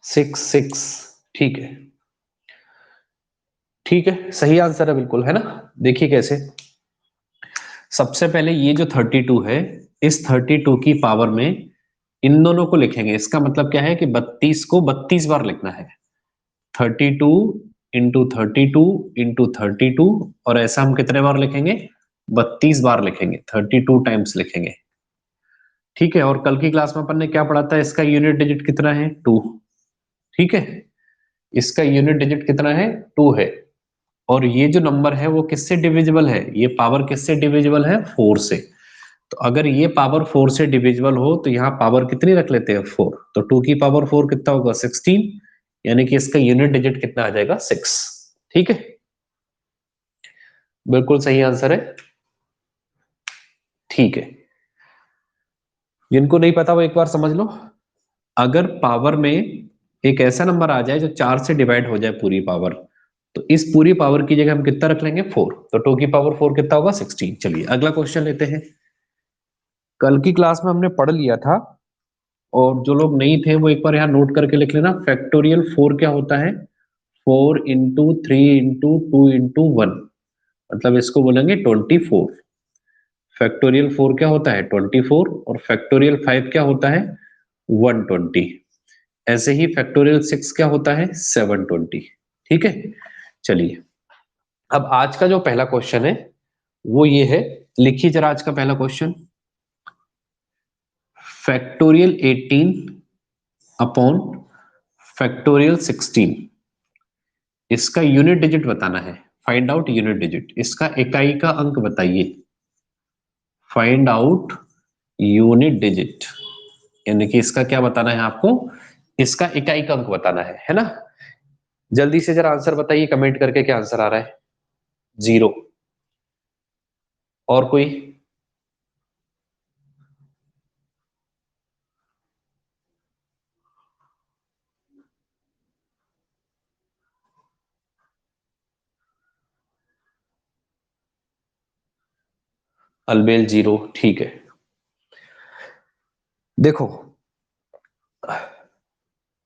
6 6। ठीक है, ठीक है, सही आंसर है बिल्कुल, है ना। देखिए कैसे, सबसे पहले ये जो 32 है, इस 32 की पावर में इन दोनों को लिखेंगे। इसका मतलब क्या है कि 32 को 32 बार लिखना है। 32 इंटू 32 इंटू 32, और ऐसा हम कितने बार लिखेंगे? 32 बार लिखेंगे, 32 टाइम्स लिखेंगे। ठीक है, और कल की क्लास में अपन ने क्या पढ़ा था? इसका यूनिट डिजिट कितना है? 2। ठीक है, इसका यूनिट डिजिट कितना है? 2 है। और ये जो नंबर है वो किससे डिविजिबल है? ये पावर किससे डिविजिबल है? 4 से। तो अगर ये पावर 4 से डिविजिबल हो तो यहाँ पावर कितनी रख लेते हैं? 4। तो 2 की पावर 4 कितना होगा? 16। यानी कि इसका यूनिट डिजिट कितना आ जाएगा? 6। ठीक है, बिल्कुल सही आंसर है। ठीक है, जिनको नहीं पता वो एक बार समझ लो। अगर पावर में एक ऐसा नंबर आ जाए जो 4 से डिवाइड हो जाए पूरी पावर, तो इस पूरी पावर की जगह हम कितना रख लेंगे? 4। तो 2 की पावर 4 कितना होगा? 16। चलिए अगला क्वेश्चन लेते हैं। कल की क्लास में हमने पढ़ लिया था, और जो लोग नहीं थे वो एक बार यहाँ नोट करके लिख लेना। फैक्टोरियल 4 क्या होता है? 4 इंटू 3 इंटू 2 इंटू 1, मतलब इसको बोलेंगे 24। फैक्टोरियल 4 क्या होता है? 24। और फैक्टोरियल 5 क्या होता है? 120। ऐसे ही फैक्टोरियल 6 क्या होता है? 720। ठीक है, चलिए अब आज का जो पहला क्वेश्चन है वो ये है। लिखिए जरा आज का पहला क्वेश्चन। फैक्टोरियल 18 अपॉन फैक्टोरियल 16, इसका यूनिट डिजिट बताना है। फाइंड आउट यूनिट डिजिट, इसका इकाई का अंक बताइए। फाइंड आउट यूनिट डिजिट, यानी कि इसका क्या बताना है आपको? इसका इकाई का अंक बताना है ना। जल्दी से जरा आंसर बताइए कमेंट करके, क्या आंसर आ रहा है? 0। और कोई? अलबेल 0। ठीक है, देखो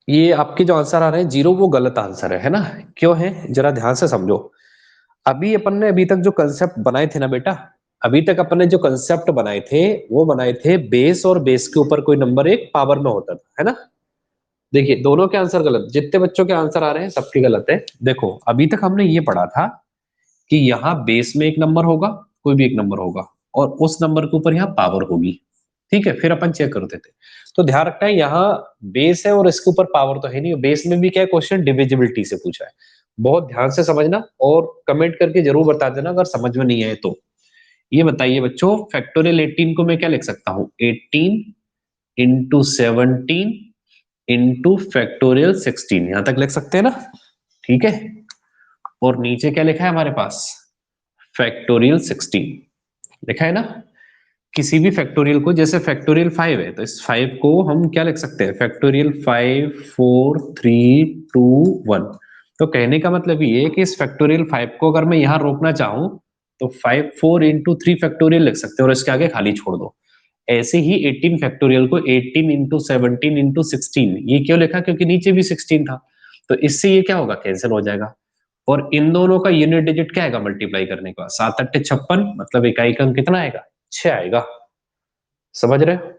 ये आपके जो आंसर आ रहे हैं 0, वो गलत आंसर है ना। क्यों है? जरा ध्यान से समझो। अभी अपन ने अभी तक जो कंसेप्ट बनाए थे ना बेटा, अभी तक अपन ने जो कंसेप्ट बनाए थे वो बनाए थे बेस, और बेस के ऊपर कोई नंबर एक पावर में होता था, है ना। देखिए दोनों के आंसर गलत, जितने बच्चों के आंसर आ रहे हैं सबके गलत है। देखो अभी तक हमने ये पढ़ा था कि यहाँ बेस में एक नंबर होगा, कोई भी एक नंबर होगा, और उस नंबर के ऊपर यहाँ पावर होगी। ठीक है, फिर अपन चेक करते थे। तो ध्यान रखना है, यहाँ बेस है और इसके ऊपर पावर तो है नहीं। बेस में भी क्या है? क्वेश्चन डिविजिबिलिटी से पूछा है। बहुत ध्यान से समझना और कमेंट करके जरूर बता देना अगर समझ में नहीं आए तो। ये बताइए बच्चों, फैक्टोरियल 18 को मैं क्या लिख सकता हूँ? 18 इंटू 17 इंटू फैक्टोरियल 16, यहां तक लिख सकते हैं ना। ठीक है, और नीचे क्या लिखा है हमारे पास? फैक्टोरियल 16 लिखा है ना। किसी भी फैक्टोरियल को, जैसे फैक्टोरियल 5 है तो इस 5 को हम क्या लिख सकते हैं? फैक्टोरियल 5 4 3 2 1। तो कहने का मतलब ये है कि इस फैक्टोरियल 5 को अगर मैं यहां रोकना चाहूं तो 5 4 इंटू 3 फैक्टोरियल लिख सकते हैं और इसके आगे खाली छोड़ दो। ऐसे ही 18 फैक्टोरियल को 18 इंटू 17 इंटू 16, ये क्यों लिखा? क्योंकि नीचे भी 16 था। तो इससे ये क्या होगा? कैंसिल हो जाएगा। और इन दोनों का यूनिट डिजिट क्या आएगा मल्टीप्लाई करने का? 7 8 56, मतलब इकाई का अंक कितना आएगा? 6 आएगा। समझ रहे हो?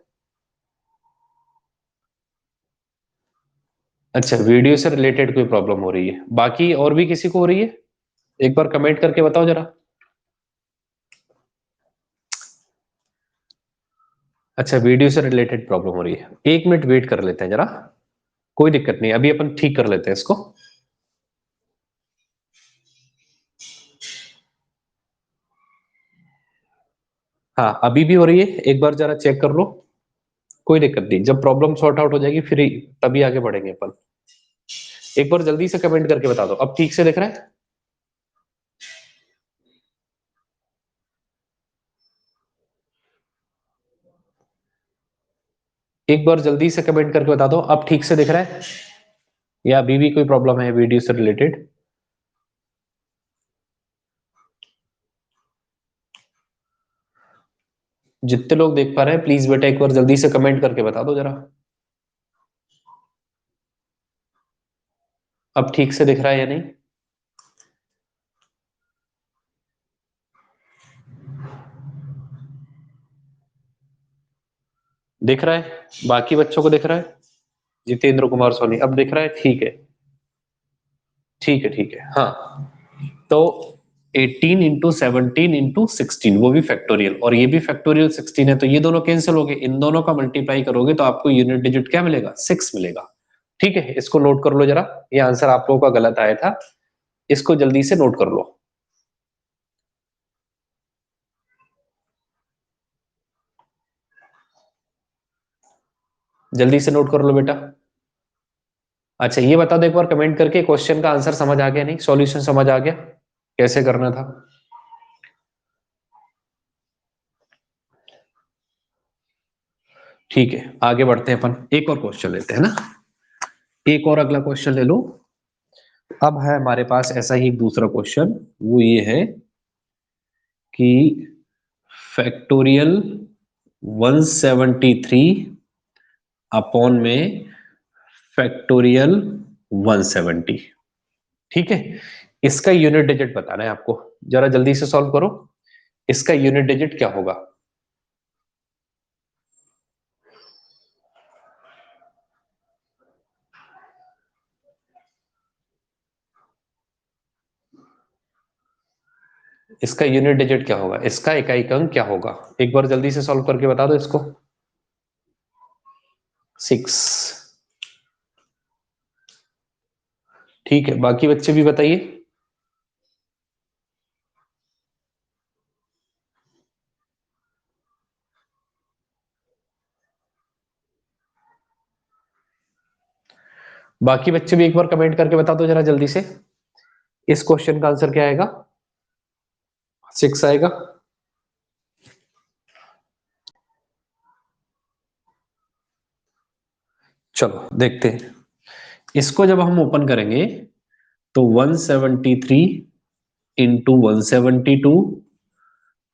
अच्छा, वीडियो से रिलेटेड कोई प्रॉब्लम हो रही है? बाकी और भी किसी को हो रही है? एक बार कमेंट करके बताओ जरा। अच्छा, वीडियो से रिलेटेड प्रॉब्लम हो रही है, 1 मिनट वेट कर लेते हैं जरा। कोई दिक्कत नहीं, अभी अपन ठीक कर लेते हैं इसको। हाँ अभी भी हो रही है, एक बार जरा चेक कर लो। कोई दिक्कत नहीं, जब प्रॉब्लम सॉर्ट आउट हो जाएगी फिर तभी आगे बढ़ेंगे अपन। एक बार जल्दी से कमेंट करके बता दो, अब ठीक से दिख रहा है? एक बार जल्दी से कमेंट करके बता दो, अब ठीक से दिख रहा है या अभी भी कोई प्रॉब्लम है वीडियो से रिलेटेड? जितने लोग देख पा रहे हैं प्लीज बेटा एक बार जल्दी से कमेंट करके बता दो जरा। अब ठीक से दिख रहा है या नहीं? दिख रहा है? बाकी बच्चों को दिख रहा है? जितेंद्र कुमार सोनी, अब दिख रहा है? ठीक है, ठीक है, ठीक है। हाँ, तो 18 इंटू 17 इंटू 16, वो भी फैक्टोरियल और ये भी फैक्टोरियल 16 है, तो ये दोनों कैंसिल हो गए, इन दोनों का मल्टीप्लाई करोगे तो आपको यूनिट डिजिट क्या मिलेगा? 6 मिलेगा। ठीक है, इसको नोट कर लो जरा, ये आंसर आप लोगों का गलत आया था, इसको जल्दी से नोट कर लो, जल्दी से नोट कर लो बेटा। अच्छा ये बता दो एक बार कमेंट करके, क्वेश्चन का आंसर समझ आ गया? नहीं, सॉल्यूशन समझ आ गया कैसे करना था? ठीक है, आगे बढ़ते हैं अपन, एक और क्वेश्चन लेते हैं ना, एक और अगला क्वेश्चन ले लो। अब है हमारे पास ऐसा ही एक दूसरा क्वेश्चन, वो ये है कि फैक्टोरियल 173 अपॉन में फैक्टोरियल 170। ठीक है, इसका यूनिट डिजिट बताना है आपको, जरा जल्दी से सॉल्व करो, इसका यूनिट डिजिट क्या होगा? इसका यूनिट डिजिट क्या होगा, इसका इकाई अंक क्या होगा? एक बार जल्दी से सॉल्व करके बता दो इसको। 6। ठीक है, बाकी बच्चे भी बताइए। बाकी बच्चे भी एक बार कमेंट करके बता दो जरा जल्दी से, इस क्वेश्चन का आंसर क्या आएगा? 6 आएगा। चलो देखते हैं, इसको जब हम ओपन करेंगे तो 173 इंटू 172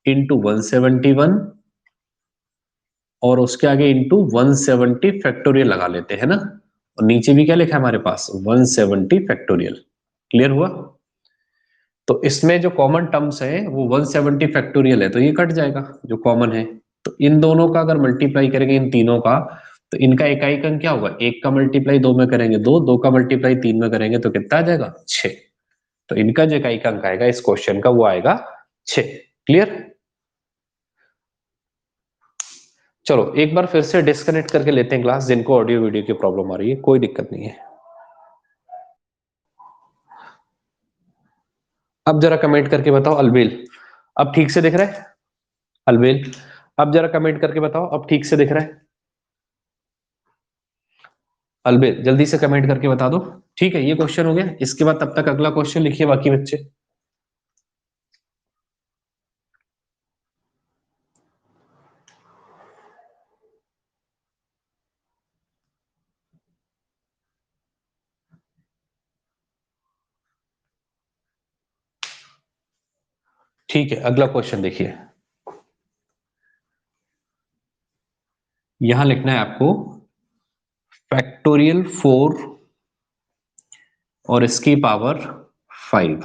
इंटू 171 और उसके आगे इंटू 170 फैक्टोरियल लगा लेते हैं ना, और नीचे भी क्या लिखा है हमारे पास? 170 फैक्टोरियल। क्लियर हुआ? तो इसमें जो कॉमन टर्म्स है वो 170 फैक्टोरियल है, तो ये कट जाएगा जो कॉमन है, तो इन दोनों का अगर मल्टीप्लाई करेंगे इन तीनों का, तो इनका इकाई अंक क्या होगा? एक का मल्टीप्लाई दो में करेंगे दो, दो का मल्टीप्लाई तीन में करेंगे तो कितना आ जाएगा? 6। तो इनका जो इकाई अंक आएगा इस क्वेश्चन का वो आएगा 6। क्लियर? चलो एक बार फिर से डिस्कनेक्ट करके लेते हैं क्लास, जिनको ऑडियो वीडियो की प्रॉब्लम आ रही है, कोई दिक्कत नहीं है। अब जरा कमेंट करके बताओ अलबेल, अब ठीक से दिख रहा है? अलबेल, अब जरा कमेंट करके बताओ, अब ठीक से दिख रहा है? अलबेल जल्दी से कमेंट करके बता दो। ठीक है, ये क्वेश्चन हो गया, इसके बाद तब तक अगला क्वेश्चन लिखिए बाकी बच्चे। ठीक है, अगला क्वेश्चन देखिए, यहां लिखना है आपको फैक्टोरियल 4 और इसकी पावर 5,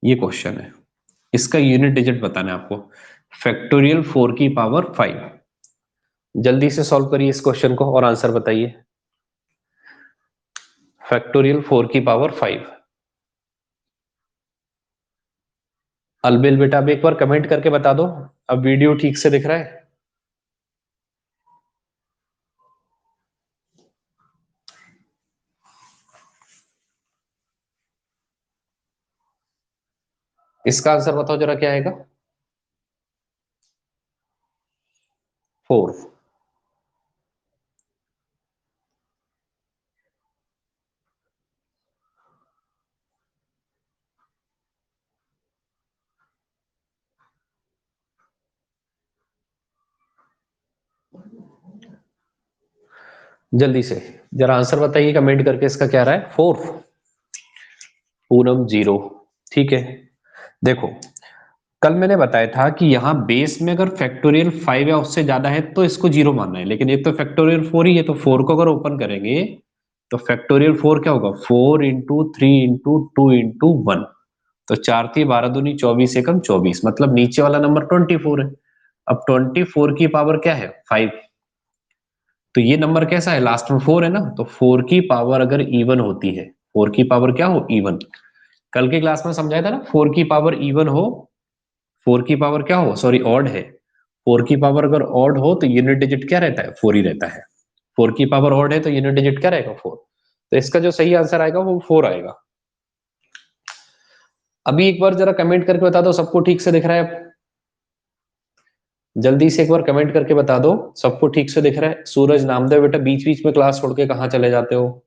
ये क्वेश्चन है, इसका यूनिट डिजिट बताना है आपको। फैक्टोरियल 4 की पावर 5, जल्दी से सॉल्व करिए इस क्वेश्चन को और आंसर बताइए। फैक्टोरियल 4 की पावर 5। अलबेल बेटा अब एक बार कमेंट करके बता दो, अब वीडियो ठीक से दिख रहा है? इसका आंसर बताओ जरा क्या आएगा? 4। जल्दी से जरा आंसर बताइए कमेंट करके, इसका क्या रहा है? 4। पूनम 0। ठीक है, देखो कल मैंने बताया था कि यहाँ बेस में अगर फैक्टोरियल 5 या उससे ज्यादा है तो इसको 0 मानना है, लेकिन ये तो फैक्टोरियल 4 ही है, तो 4 को अगर ओपन करेंगे तो फैक्टोरियल 4 क्या होगा, 4 इंटू 3 इंटू 2 इंटू 1। तो 4 थी 12 दूनी 24 एकम 24, मतलब नीचे वाला नंबर 24 है। अब 24 की पावर क्या है, 5। तो ये नंबर कैसा है, लास्ट में 4 है ना, तो 4 की पावर अगर इवन होती है, 4 की पावर क्या हो, इवन। कल के क्लास में समझाया था ना, 4 की पावर इवन हो, 4 की पावर क्या हो, सॉरी ऑड है। 4 की पावर अगर ऑड हो तो यूनिट डिजिट क्या रहता है, 4 ही रहता है। 4 की पावर ऑड है तो यूनिट डिजिट क्या रहेगा, 4। तो इसका जो सही आंसर आएगा वो 4 आएगा। अभी एक बार जरा कमेंट करके बता दो सबको ठीक से दिख रहा है, जल्दी से एक बार कमेंट करके बता दो सबको ठीक से दिख रहा है। सूरज, नामदेव, बेटा बीच बीच में क्लास छोड़ के कहाँ चले जाते हो,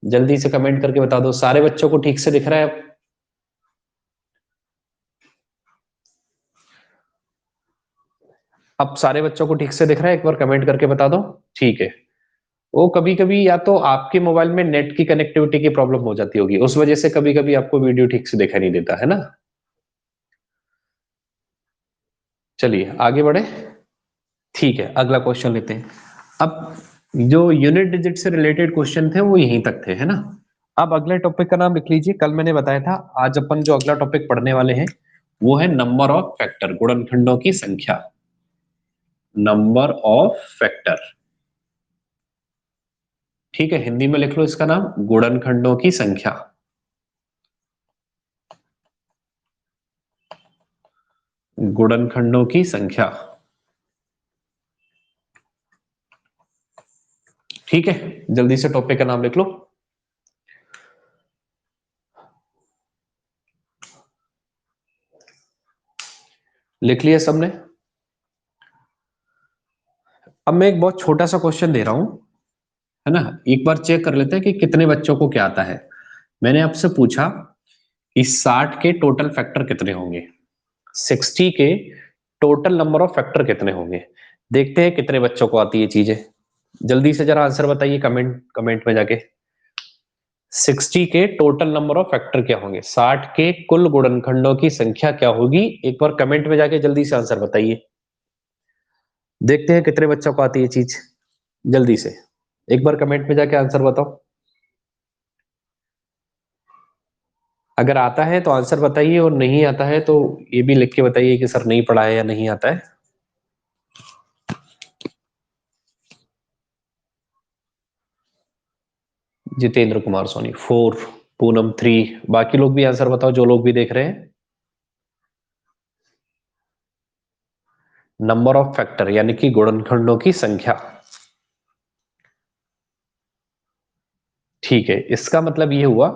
जल्दी से कमेंट करके बता दो सारे बच्चों को ठीक से दिख रहा है। अब सारे बच्चों को ठीक से दिख रहा है, एक बार कमेंट करके बता दो। ठीक है। वो कभी कभी या तो आपके मोबाइल में नेट की कनेक्टिविटी की प्रॉब्लम हो जाती होगी, उस वजह से कभी कभी आपको वीडियो ठीक से दिखाई नहीं देता है ना। चलिए आगे बढ़े। ठीक है, अगला क्वेश्चन लेते हैं। अब जो यूनिट डिजिट से रिलेटेड क्वेश्चन थे वो यहीं तक थे, है ना। अब अगले टॉपिक का नाम लिख लीजिए, कल मैंने बताया था आज अपन जो अगला टॉपिक पढ़ने वाले हैं वो है नंबर ऑफ फैक्टर, गुणनखंडों की संख्या। नंबर ऑफ फैक्टर, ठीक है, हिंदी में लिख लो इसका नाम गुणनखंडों की संख्या। गुणनखंडों की संख्या, ठीक है। जल्दी से टॉपिक का नाम लिख लो। लिख लिया सबने। अब मैं एक बहुत छोटा सा क्वेश्चन दे रहा हूं, है ना। एक बार चेक कर लेते हैं कि कितने बच्चों को क्या आता है। मैंने आपसे पूछा कि 60 के टोटल फैक्टर कितने होंगे, 60 के टोटल नंबर ऑफ फैक्टर कितने होंगे। देखते हैं कितने बच्चों को आती है चीजें। जल्दी से जरा आंसर बताइए कमेंट कमेंट में जाके। 60 के टोटल नंबर ऑफ फैक्टर क्या होंगे, 60 के कुल गुणनखंडों की संख्या क्या होगी, एक बार कमेंट में जाके जल्दी से आंसर बताइए। देखते हैं कितने बच्चों को आती है चीज, जल्दी से एक बार कमेंट में जाके आंसर बताओ। अगर आता है तो आंसर बताइए, और नहीं आता है तो ये भी लिख के बताइए कि सर नहीं पढ़ा है या नहीं आता है। जितेंद्र कुमार सोनी 4, पूनम 3, बाकी लोग भी आंसर बताओ जो लोग भी देख रहे हैं। नंबर ऑफ फैक्टर यानी कि गुणनखंडों की संख्या, ठीक है। इसका मतलब ये हुआ,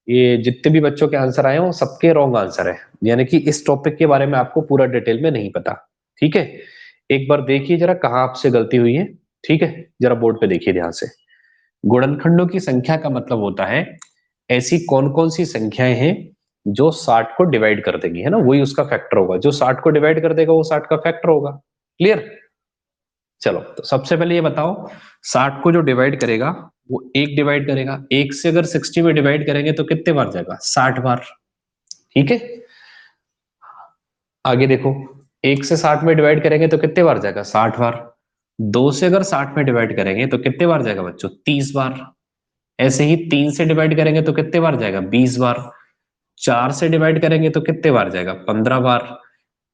ये जितने भी बच्चों के आंसर आए हैं वो सबके रॉन्ग आंसर है, यानी कि इस टॉपिक के बारे में आपको पूरा डिटेल में नहीं पता। ठीक है, एक बार देखिए जरा कहाँ आपसे गलती हुई है। ठीक है, जरा बोर्ड पे देखिए ध्यान से। गुणनखंडों की संख्या का मतलब होता है ऐसी कौन कौन सी संख्याएं हैं जो 60 को डिवाइड कर देगी, है ना, वही उसका फैक्टर होगा। जो 60 को डिवाइड कर देगा वो 60 का फैक्टर होगा। क्लियर। चलो तो सबसे पहले ये बताओ, 60 को जो डिवाइड करेगा वो एक डिवाइड करेगा, एक से अगर 60 में डिवाइड करेंगे तो कितने बार जाएगा, 60 बार। ठीक है, आगे देखो, एक से 60 में डिवाइड करेंगे तो कितने बार जाएगा, 60 बार। दो से अगर 60 में डिवाइड करेंगे तो कितने बार जाएगा बच्चों, 30 बार। ऐसे ही 3 से डिवाइड करेंगे तो कितने बार जाएगा, 20 बार। 4 से डिवाइड करेंगे तो कितने बार जाएगा, 15 बार।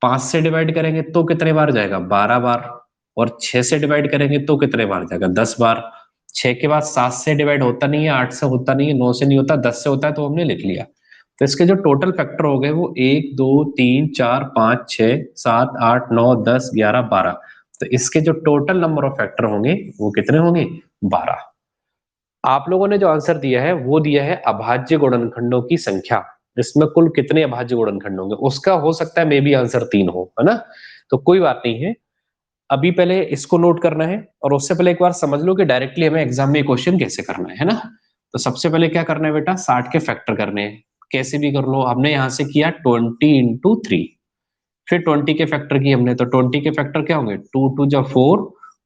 5 से डिवाइड करेंगे तो कितने बार जाएगा, 12 बार। और 6 से डिवाइड करेंगे तो कितने बार जाएगा, 10 बार। 6 के बाद 7 से डिवाइड होता नहीं है, 8 से होता नहीं है, 9 से नहीं होता, 10 से होता है, तो हमने लिख लिया। तो इसके जो टोटल फैक्टर हो गए वो 1 2 3 4 5 6 7 8 9 10 11 12। तो इसके जो टोटल नंबर ऑफ फैक्टर होंगे वो कितने होंगे, 12। आप लोगों ने जो आंसर दिया है वो दिया है अभाज्य गुणनखंडों की संख्या, इसमें कुल कितने अभाज्य गुणनखंड होंगे, उसका हो सकता है मे बी आंसर 3 हो, है ना। तो कोई बात नहीं है, अभी पहले इसको नोट करना है, और उससे पहले एक बार समझ लो कि डायरेक्टली हमें एग्जाम में क्वेश्चन कैसे करना है ना। तो सबसे पहले क्या करना है बेटा, 60 के फैक्टर करने हैं। कैसे भी कर लो, हमने यहां से किया 20 × 3, फिर 20 के फैक्टर की हमने, तो 20 के फैक्टर क्या होंगे, 2 2 जा 4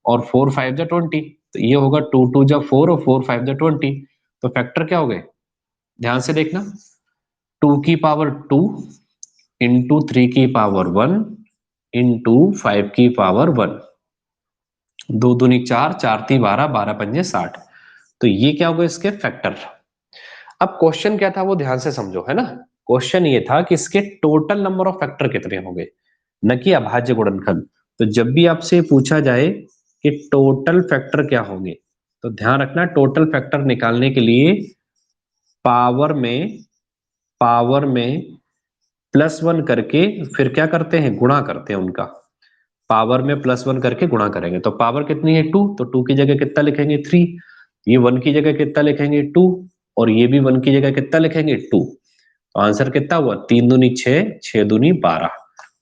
और 4 5 जा 20। तो ये होगा 2 2 जा 4 और 4 5 जा 20। तो फैक्टर क्या हो गए, ध्यान से देखना, 2 की पावर 2 इंटू 3 की पावर 1 इंटू 5 की पावर 1। दो दूनी 4, 4 × 3 = 12, 12 × 5 = 60। तो ये क्या होगा इसके फैक्टर। अब क्वेश्चन क्या था वो ध्यान से समझो, है ना। क्वेश्चन ये था कि इसके टोटल नंबर ऑफ फैक्टर कितने होंगे, न कि अभाज्य गुणनखंड। तो जब भी आपसे पूछा जाए कि टोटल फैक्टर क्या होंगे, तो ध्यान रखना टोटल फैक्टर निकालने के लिए पावर में +1 करके फिर क्या करते हैं, गुणा करते हैं उनका। पावर में +1 करके गुणा करेंगे तो पावर कितनी है 2, तो 2 की जगह कितना लिखेंगे 3, ये 1 की जगह कितना लिखेंगे 2, और ये भी 1 की जगह कितना लिखेंगे 2। तो आंसर कितना हुआ, 3 दूनी 6, 6 दूनी 12।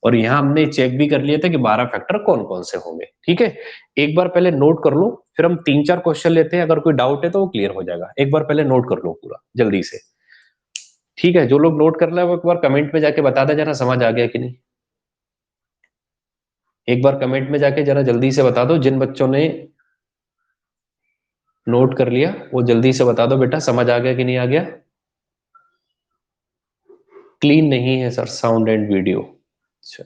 और यहाँ हमने चेक भी कर लिया था कि 12 फैक्टर कौन कौन से होंगे। ठीक है, एक बार पहले नोट कर लो, फिर हम 3-4 क्वेश्चन लेते हैं, अगर कोई डाउट है तो वो क्लियर हो जाएगा। एक बार पहले नोट कर लो पूरा जल्दी से। ठीक है, जो लोग नोट कर रहे हैं वो एक बार कमेंट में जाके बता दे जरा समझ आ गया कि नहीं। एक बार कमेंट में जाके जरा जल्दी से बता दो, जिन बच्चों ने नोट कर लिया वो जल्दी से बता दो बेटा समझ आ गया कि नहीं आ गया। क्लीन नहीं है सर साउंड एंड वीडियो। अच्छा,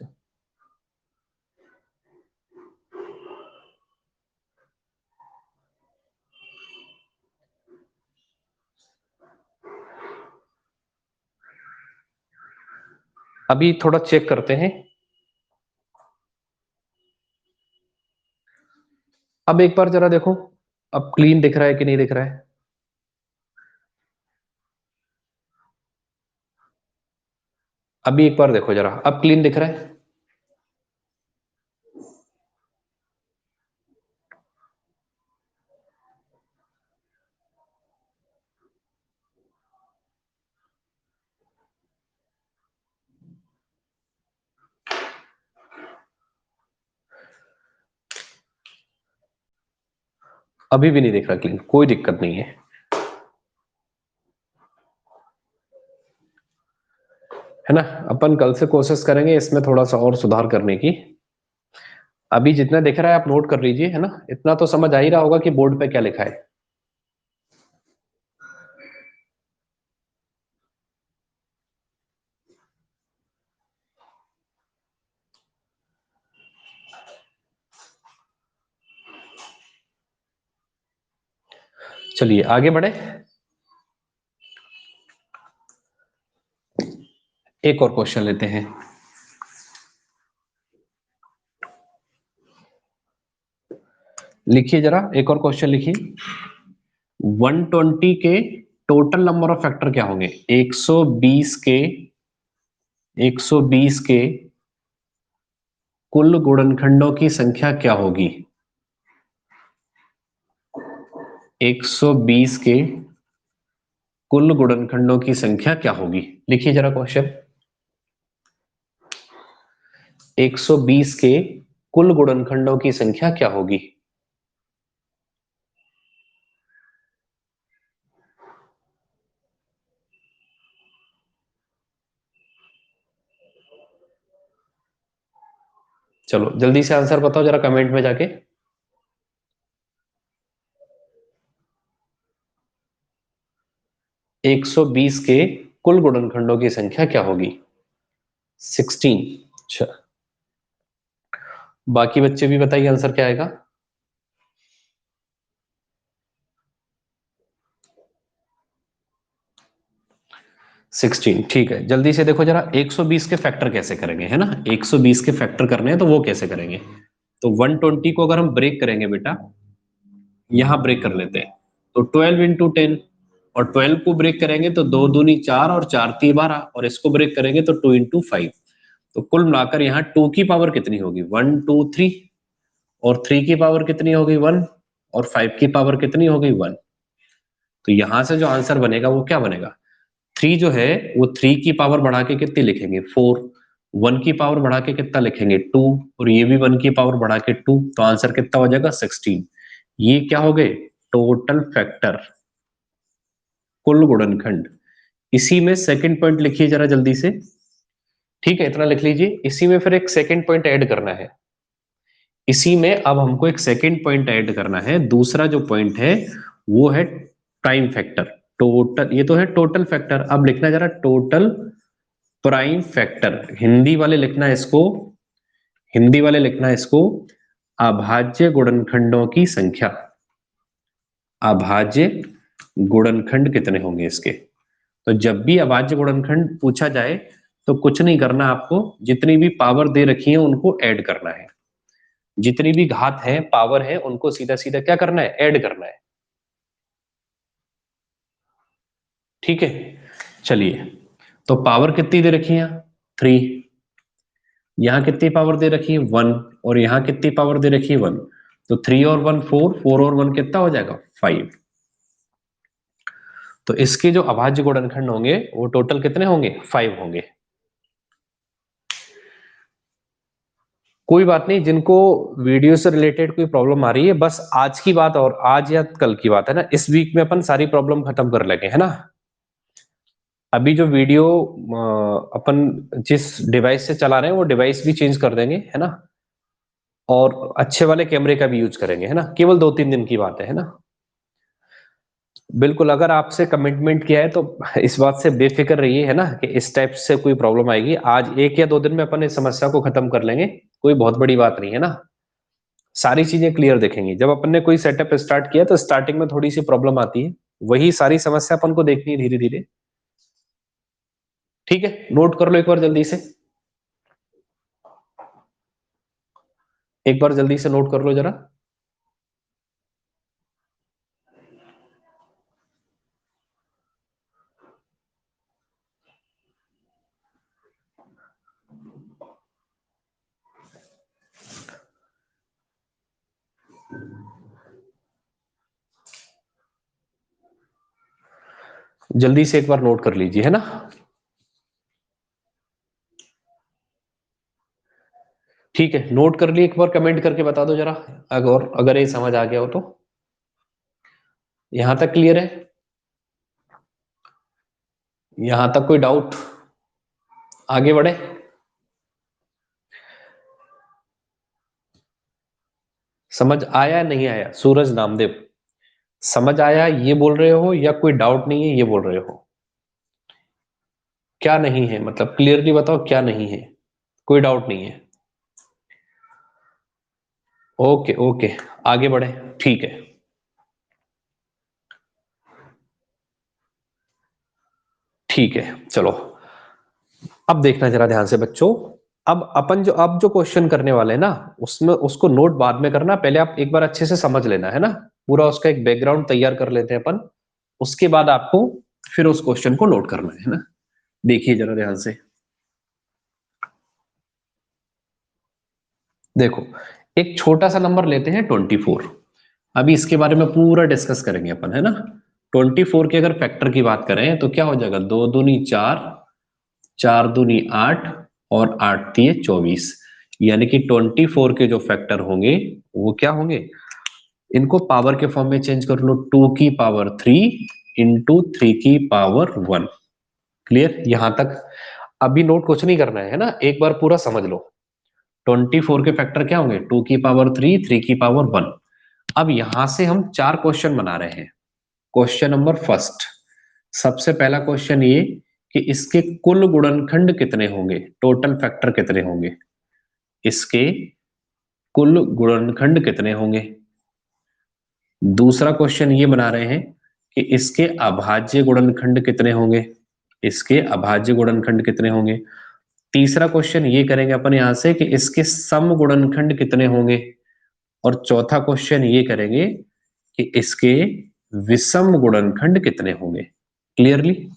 अभी थोड़ा चेक करते हैं। अब एक बार जरा देखो, अब क्लीन दिख रहा है कि नहीं दिख रहा है। अभी एक बार देखो जरा, अब क्लीन दिख रहा है। अभी भी नहीं दिख रहा क्लीन, कोई दिक्कत नहीं है ना। अपन कल से कोशिश करेंगे इसमें थोड़ा सा और सुधार करने की। अभी जितना दिख रहा है आप नोट कर लीजिए, है ना। इतना तो समझ आ ही रहा होगा कि बोर्ड पे क्या लिखा है। चलिए आगे बढ़े, एक और क्वेश्चन लेते हैं। लिखिए जरा, एक और क्वेश्चन लिखिए। 120 के टोटल नंबर ऑफ फैक्टर क्या होंगे, 120 के कुल गुणनखंडों की संख्या क्या होगी। 120 के कुल गुणनखंडों की संख्या क्या होगी, लिखिए जरा क्वेश्चन। 120 के कुल गुणनखंडों की संख्या क्या होगी। चलो जल्दी से आंसर बताओ जरा कमेंट में जाके। 120 के कुल गुणनखंडों की संख्या क्या होगी, 16। अच्छा, बाकी बच्चे भी बताइए आंसर क्या आएगा। 16, ठीक है। जल्दी से देखो जरा, 120 के फैक्टर कैसे करेंगे, है ना। 120 के फैक्टर करने हैं तो वो कैसे करेंगे। तो 120 को अगर हम ब्रेक करेंगे बेटा, यहां ब्रेक कर लेते हैं, तो 12 × 10, और 12 को ब्रेक करेंगे तो 2 दूनी 4 और 4 × 12, और इसको ब्रेक करेंगे तो 2 × 5। तो कुल मिलाकर यहाँ 2 की पावर कितनी होगी, 1 2 3, और 3 की पावर कितनी होगी 1, और 5 की पावर कितनी होगी 1। तो यहां से जो आंसर बनेगा वो क्या बनेगा, 3 जो है वो 3 की पावर बढ़ा के कितनी लिखेंगे 4, 1 की पावर बढ़ा के कितना लिखेंगे 2, और ये भी 1 की पावर बढ़ा के 2, तो आंसर कितना हो जाएगा 16। ये क्या हो गए, टोटल फैक्टर, कुल गुणनखंड। इसी में सेकंड पॉइंट लिखिए जरा जल्दी से। ठीक है, इतना लिख लीजिए। इसी में फिर एक सेकंड पॉइंट ऐड करना है। इसी में अब हमको एक सेकंड पॉइंट ऐड करना है। दूसरा जो पॉइंट है वो है प्राइम फैक्टर। टोटल, ये तो है टोटल फैक्टर, अब लिखना जरा टोटल प्राइम फैक्टर। हिंदी वाले लिखना है इसको अभाज्य गुणनखंडों की संख्या। अभाज्य गुणनखंड कितने होंगे इसके। तो जब भी अभाज्य गुणनखंड पूछा जाए तो कुछ नहीं करना आपको, जितनी भी पावर दे रखी है उनको ऐड करना है, जितनी भी घात है पावर है उनको सीधा सीधा क्या करना है, ऐड करना है। ठीक है, चलिए, तो पावर कितनी दे रखी है, 3, यहां कितनी पावर दे रखी है 1, और यहां कितनी पावर दे रखी है 1, तो 3 और 1 4, 4 और 1 कितना हो जाएगा 5। तो इसके जो अभाज्य गुणनखंड होंगे वो टोटल कितने होंगे, 5 होंगे। कोई बात नहीं, जिनको वीडियो से रिलेटेड कोई प्रॉब्लम आ रही है, बस आज की बात और आज या कल की बात है ना, इस वीक में अपन सारी प्रॉब्लम खत्म कर लेंगे, है ना। अभी जो वीडियो अपन जिस डिवाइस से चला रहे हैं वो डिवाइस भी चेंज कर देंगे, है ना, और अच्छे वाले कैमरे का भी यूज करेंगे, है ना, केवल 2-3 दिन की बात है ना। बिल्कुल, अगर आपसे कमिटमेंट किया है तो इस बात से बेफिक्र रहिए, है ना, कि इस टाइप से कोई प्रॉब्लम आएगी, आज 1 या 2 दिन में अपन इस समस्या को खत्म कर लेंगे, कोई बहुत बड़ी बात नहीं है ना। सारी चीजें क्लियर दिखेंगी। जब अपन ने कोई सेटअप स्टार्ट किया तो स्टार्टिंग में थोड़ी सी प्रॉब्लम आती है, वही सारी समस्या अपन को देखनी है धीरे धीरे। ठीक है, नोट कर लो एक बार जल्दी से, एक बार जल्दी से नोट कर लो जरा। जल्दी से एक बार नोट कर लीजिए, है ना। ठीक है, नोट कर लिए, एक बार कमेंट करके बता दो जरा, अगर ये समझ आ गया हो तो। यहां तक क्लियर है, यहां तक कोई डाउट, आगे बढ़े। समझ आया नहीं आया, सूरज नामदेव, समझ आया ये बोल रहे हो या कोई डाउट नहीं है ये बोल रहे हो। क्या नहीं है मतलब क्लियरली बताओ, क्या नहीं है, कोई डाउट नहीं है। ओके ओके, आगे बढ़े, ठीक है। ठीक है, चलो, अब देखना जरा ध्यान से बच्चों। अब जो क्वेश्चन करने वाले हैं ना, उसमें उसको नोट बाद में करना, पहले आप एक बार अच्छे से समझ लेना, है ना, पूरा उसका एक बैकग्राउंड तैयार कर लेते हैं अपन, उसके बाद आपको फिर उस क्वेश्चन को नोट करना है ना। देखिए जरा ध्यान से, देखो, एक छोटा सा नंबर लेते हैं 24। अभी इसके बारे में पूरा डिस्कस करेंगे अपन, है ना। 24 के अगर फैक्टर की बात करें तो क्या हो जाएगा, 2 दूनी 4, 4 दूनी 8, और 8 तिये 24, यानी कि 24 के जो फैक्टर होंगे वो क्या होंगे, इनको पावर के फॉर्म में चेंज कर लो, 2 की पावर 3 इंटू 3 की पावर 1। क्लियर यहां तक। अभी नोट कुछ नहीं करना है ना, एक बार पूरा समझ लो। 24 के फैक्टर क्या होंगे, 2 की पावर 3, 3 की पावर 1। अब यहां से हम 4 क्वेश्चन बना रहे हैं। क्वेश्चन नंबर फर्स्ट, सबसे पहला क्वेश्चन ये कि इसके कुल गुणनखंड कितने होंगे, टोटल फैक्टर कितने होंगे, इसके कुल गुणनखंड कितने होंगे। दूसरा क्वेश्चन ये बना रहे हैं कि इसके अभाज्य गुणनखंड कितने होंगे, इसके अभाज्य गुणनखंड कितने होंगे। तीसरा क्वेश्चन ये करेंगे अपन यहां से कि इसके सम गुणनखंड कितने होंगे, और चौथा क्वेश्चन ये करेंगे कि इसके विषम गुणनखंड कितने होंगे। क्लियरली,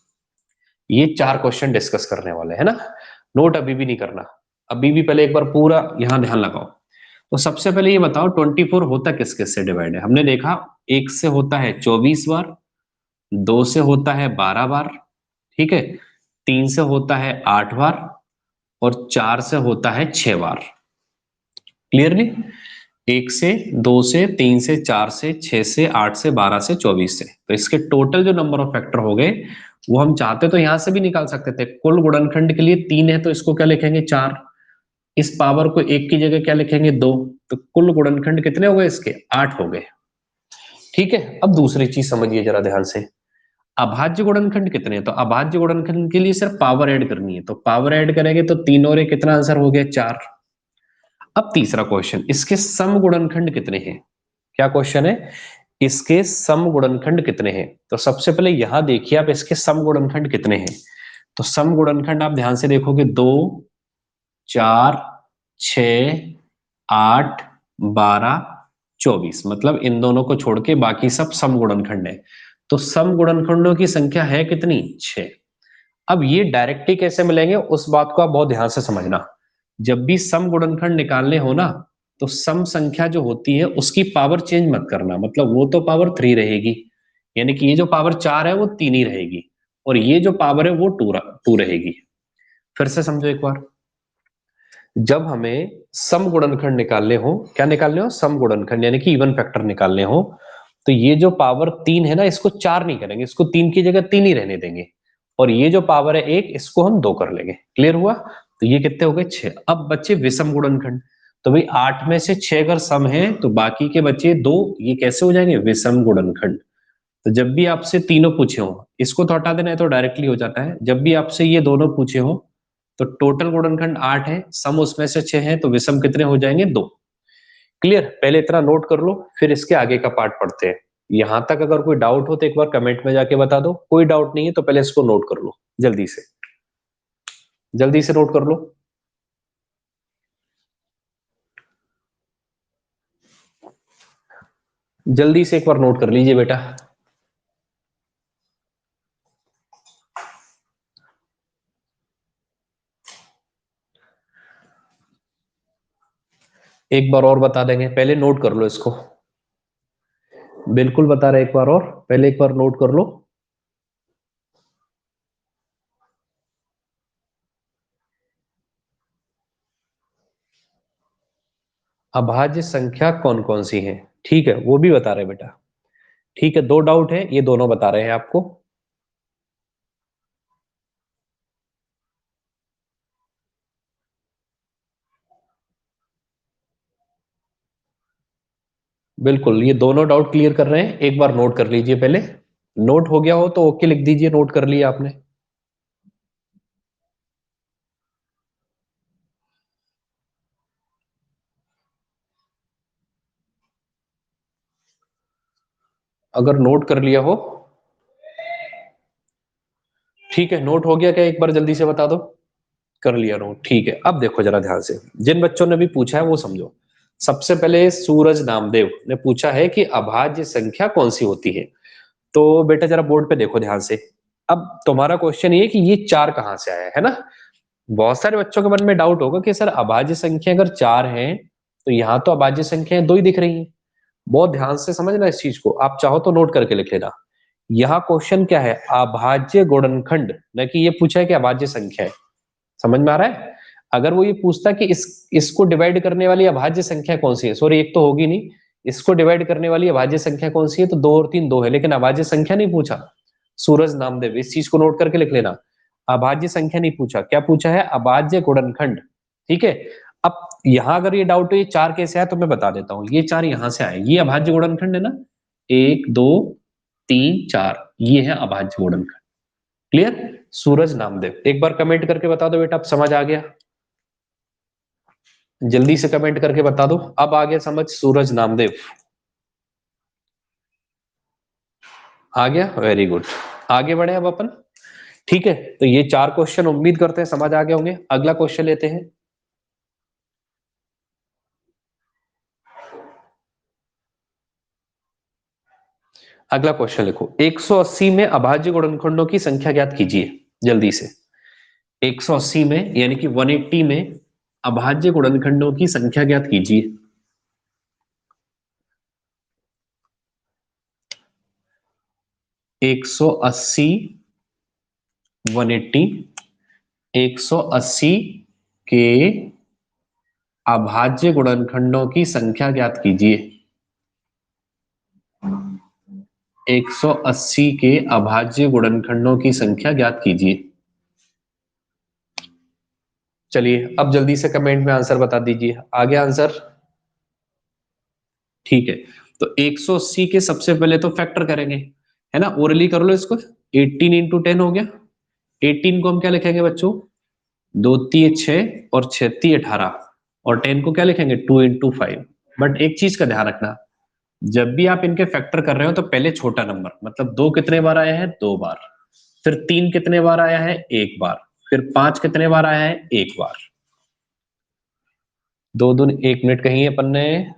ये 4 क्वेश्चन डिस्कस करने वाले हैं ना। नोट अभी भी नहीं करना, अभी भी पहले एक बार पूरा यहां ध्यान लगाओ। तो सबसे पहले ये बताओ 24 होता किस किस से डिवाइड है। हमने देखा, 1 से होता है 24 बार, 2 से होता है 12 बार, ठीक है, 3 से होता है 8 बार, और 4 से होता है 6 बार। क्लियरली, 1 से 2 से 3 से 4 से 6 से 8 से 12 से 24 से, तो इसके टोटल जो नंबर ऑफ फैक्टर हो गए वो हम चाहते तो यहां से भी निकाल सकते थे। कुल गुणनखंड के लिए 3 है तो इसको क्या लिखेंगे 4, इस पावर को 1 की जगह क्या लिखेंगे 2, तो कुल गुणनखंड कितने हो गए इसके 8 हो गए। ठीक है, अब दूसरी चीज समझिए जरा ध्यान से, अभाज्य गुणनखंड कितने हैं। तो अभाज्य गुणनखंड के लिए सिर्फ पावर ऐड करनी है, तो पावर ऐड करेंगे तो 3 और 1 कितना आंसर हो गया 4। अब तीसरा क्वेश्चन, इसके सम गुणनखंड कितने हैं। क्या क्वेश्चन है, इसके सम गुणनखंड कितने हैं। तो सबसे पहले यहां देखिए आप इसके सम गुणनखंड कितने हैं। तो सम गुणनखंड आप ध्यान से देखोगे 2, 4, 6, 8, 12, 24, मतलब इन दोनों को छोड़ के बाकी सब सम गुणनखंड है। तो सम गुणनखंडों की संख्या है कितनी, 6। अब ये डायरेक्टली कैसे मिलेंगे उस बात को आप बहुत ध्यान से समझना। जब भी सम गुणनखंड निकालने हो ना, तो सम संख्या जो होती है उसकी पावर चेंज मत करना, मतलब वो तो पावर 3 रहेगी, यानी कि ये जो पावर 4 है वो 3 ही रहेगी, और ये जो पावर है वो 2 रहेगी। फिर से समझो एक बार। जब हमें सम गुणनखंड निकालने हो, क्या निकालने हो, सम गुणनखंड यानी कि इवन फैक्टर निकालने हो, तो ये जो पावर 3 है ना, इसको 4 नहीं करेंगे, इसको 3 की जगह 3 ही रहने देंगे, और ये जो पावर है 1, इसको हम 2 कर लेंगे। क्लियर हुआ। तो ये कितने हो गए, 6। अब बच्चे विषम गुणनखंड। तो भाई 8 में से 6 अगर सम है तो बाकी के बचे 2, ये कैसे हो जाएंगे, विषम गुणनखंड। तो जब भी आपसे तीनों पूछे हो, इसको तो हटा देना है तो डायरेक्टली हो जाता है, जब भी आपसे ये दोनों पूछे हो तो टोटल गुणनखंड 8 है, सम उसमें से 6 है, तो विषम कितने हो जाएंगे, 2। क्लियर। पहले इतना नोट कर लो, फिर इसके आगे का पार्ट पढ़ते हैं। यहां तक अगर कोई डाउट हो तो एक बार कमेंट में जाके बता दो, कोई डाउट नहीं है तो पहले इसको नोट कर लो, जल्दी से, जल्दी से नोट कर लो। जल्दी से एक बार नोट कर लीजिए बेटा। एक बार और बता देंगे, पहले नोट कर लो इसको। बिल्कुल बता रहे, एक बार और, पहले एक बार नोट कर लो। अभाज्य संख्या कौन कौन सी है, ठीक है, वो भी बता रहे बेटा। ठीक है, 2 डाउट है, ये दोनों बता रहे हैं आपको। बिल्कुल, ये दोनों डाउट क्लियर कर रहे हैं, एक बार नोट कर लीजिए पहले। नोट हो गया हो तो ओके लिख दीजिए, नोट कर लिया आपने। अगर नोट कर लिया हो, ठीक है, नोट हो गया क्या, एक बार जल्दी से बता दो। कर लिया नोट, ठीक है। अब देखो जरा ध्यान से, जिन बच्चों ने भी पूछा है वो समझो। सबसे पहले सूरज नामदेव ने पूछा है कि अभाज्य संख्या कौन सी होती है। तो बेटा जरा बोर्ड पे देखो ध्यान से। अब तुम्हारा क्वेश्चन ये कि ये 4 कहां से आया है ना। बहुत सारे बच्चों के मन में डाउट होगा कि सर अभाज्य संख्या अगर 4 है तो यहाँ तो अभाज्य संख्याएं 2 ही दिख रही हैं। बहुत ध्यान से समझना इस चीज को, आप चाहो तो नोट करके लिख लेना। यहाँ क्वेश्चन क्या है, अभाज्य गुणनखंड, न कि ये पूछा है कि अभाज्य संख्या है। समझ में आ रहा है। अगर वो ये पूछता कि इसको डिवाइड करने वाली अभाज्य संख्या कौन सी है, सॉरी एक तो होगी नहीं, इसको डिवाइड करने वाली अभाज्य संख्या कौन सी है, तो 2 और 3 2 है, लेकिन अभाज्य संख्या नहीं पूछा। सूरज नामदेव, इस चीज को नोट करके लिख लेना। अभाज्य संख्या नहीं पूछा, क्या पूछा है, अभाज्य गुणनखंड। ठीक है। अब यहां अगर ये डाउट है ये 4 कैसे आया तो मैं बता देता हूँ, ये 4 यहां से आए, ये अभाज्य गुणनखंड है ना, 1 2 3 4, ये है अभाज्य गुणनखंड। क्लियर। सूरज नामदेव, एक बार कमेंट करके बता दो बेटा, अब समझ आ गया। जल्दी से कमेंट करके बता दो, अब आ गया समझ, सूरज नामदेव आ गया, वेरी गुड। आगे बढ़े अब अपन। ठीक है, तो ये 4 क्वेश्चन उम्मीद करते हैं समझ आ गए होंगे। अगला क्वेश्चन लेते हैं। अगला क्वेश्चन लिखो, 180 में अभाज्य गुणनखंडों की संख्या ज्ञात कीजिए, जल्दी से। 180 में यानी कि 180 में अभाज्य गुणनखंडों की संख्या ज्ञात कीजिए। 180, 180, 180 के अभाज्य गुणनखंडों की संख्या ज्ञात कीजिए। 180 के अभाज्य गुणनखंडों की संख्या ज्ञात कीजिए। चलिए अब जल्दी से कमेंट में आंसर बता दीजिए, आ गया आंसर। ठीक है, तो 180 के सबसे पहले तो फैक्टर करेंगे, है ना, ओरली कर लो इसको। 18 इंटू 10 हो गया। 18 को हम क्या लिखेंगे बच्चों, 2 3 6 और 6 3 18, और 10 को क्या लिखेंगे, 2 इंटू 5। बट एक चीज का ध्यान रखना, जब भी आप इनके फैक्टर कर रहे हो तो पहले छोटा नंबर, मतलब 2 कितने बार आया है, 2 बार, फिर 3 कितने बार आया है, 1 बार, फिर 5 कितने बार आया है, 1 बार। 2 दूनी 1 मिनट कहीं अपन ने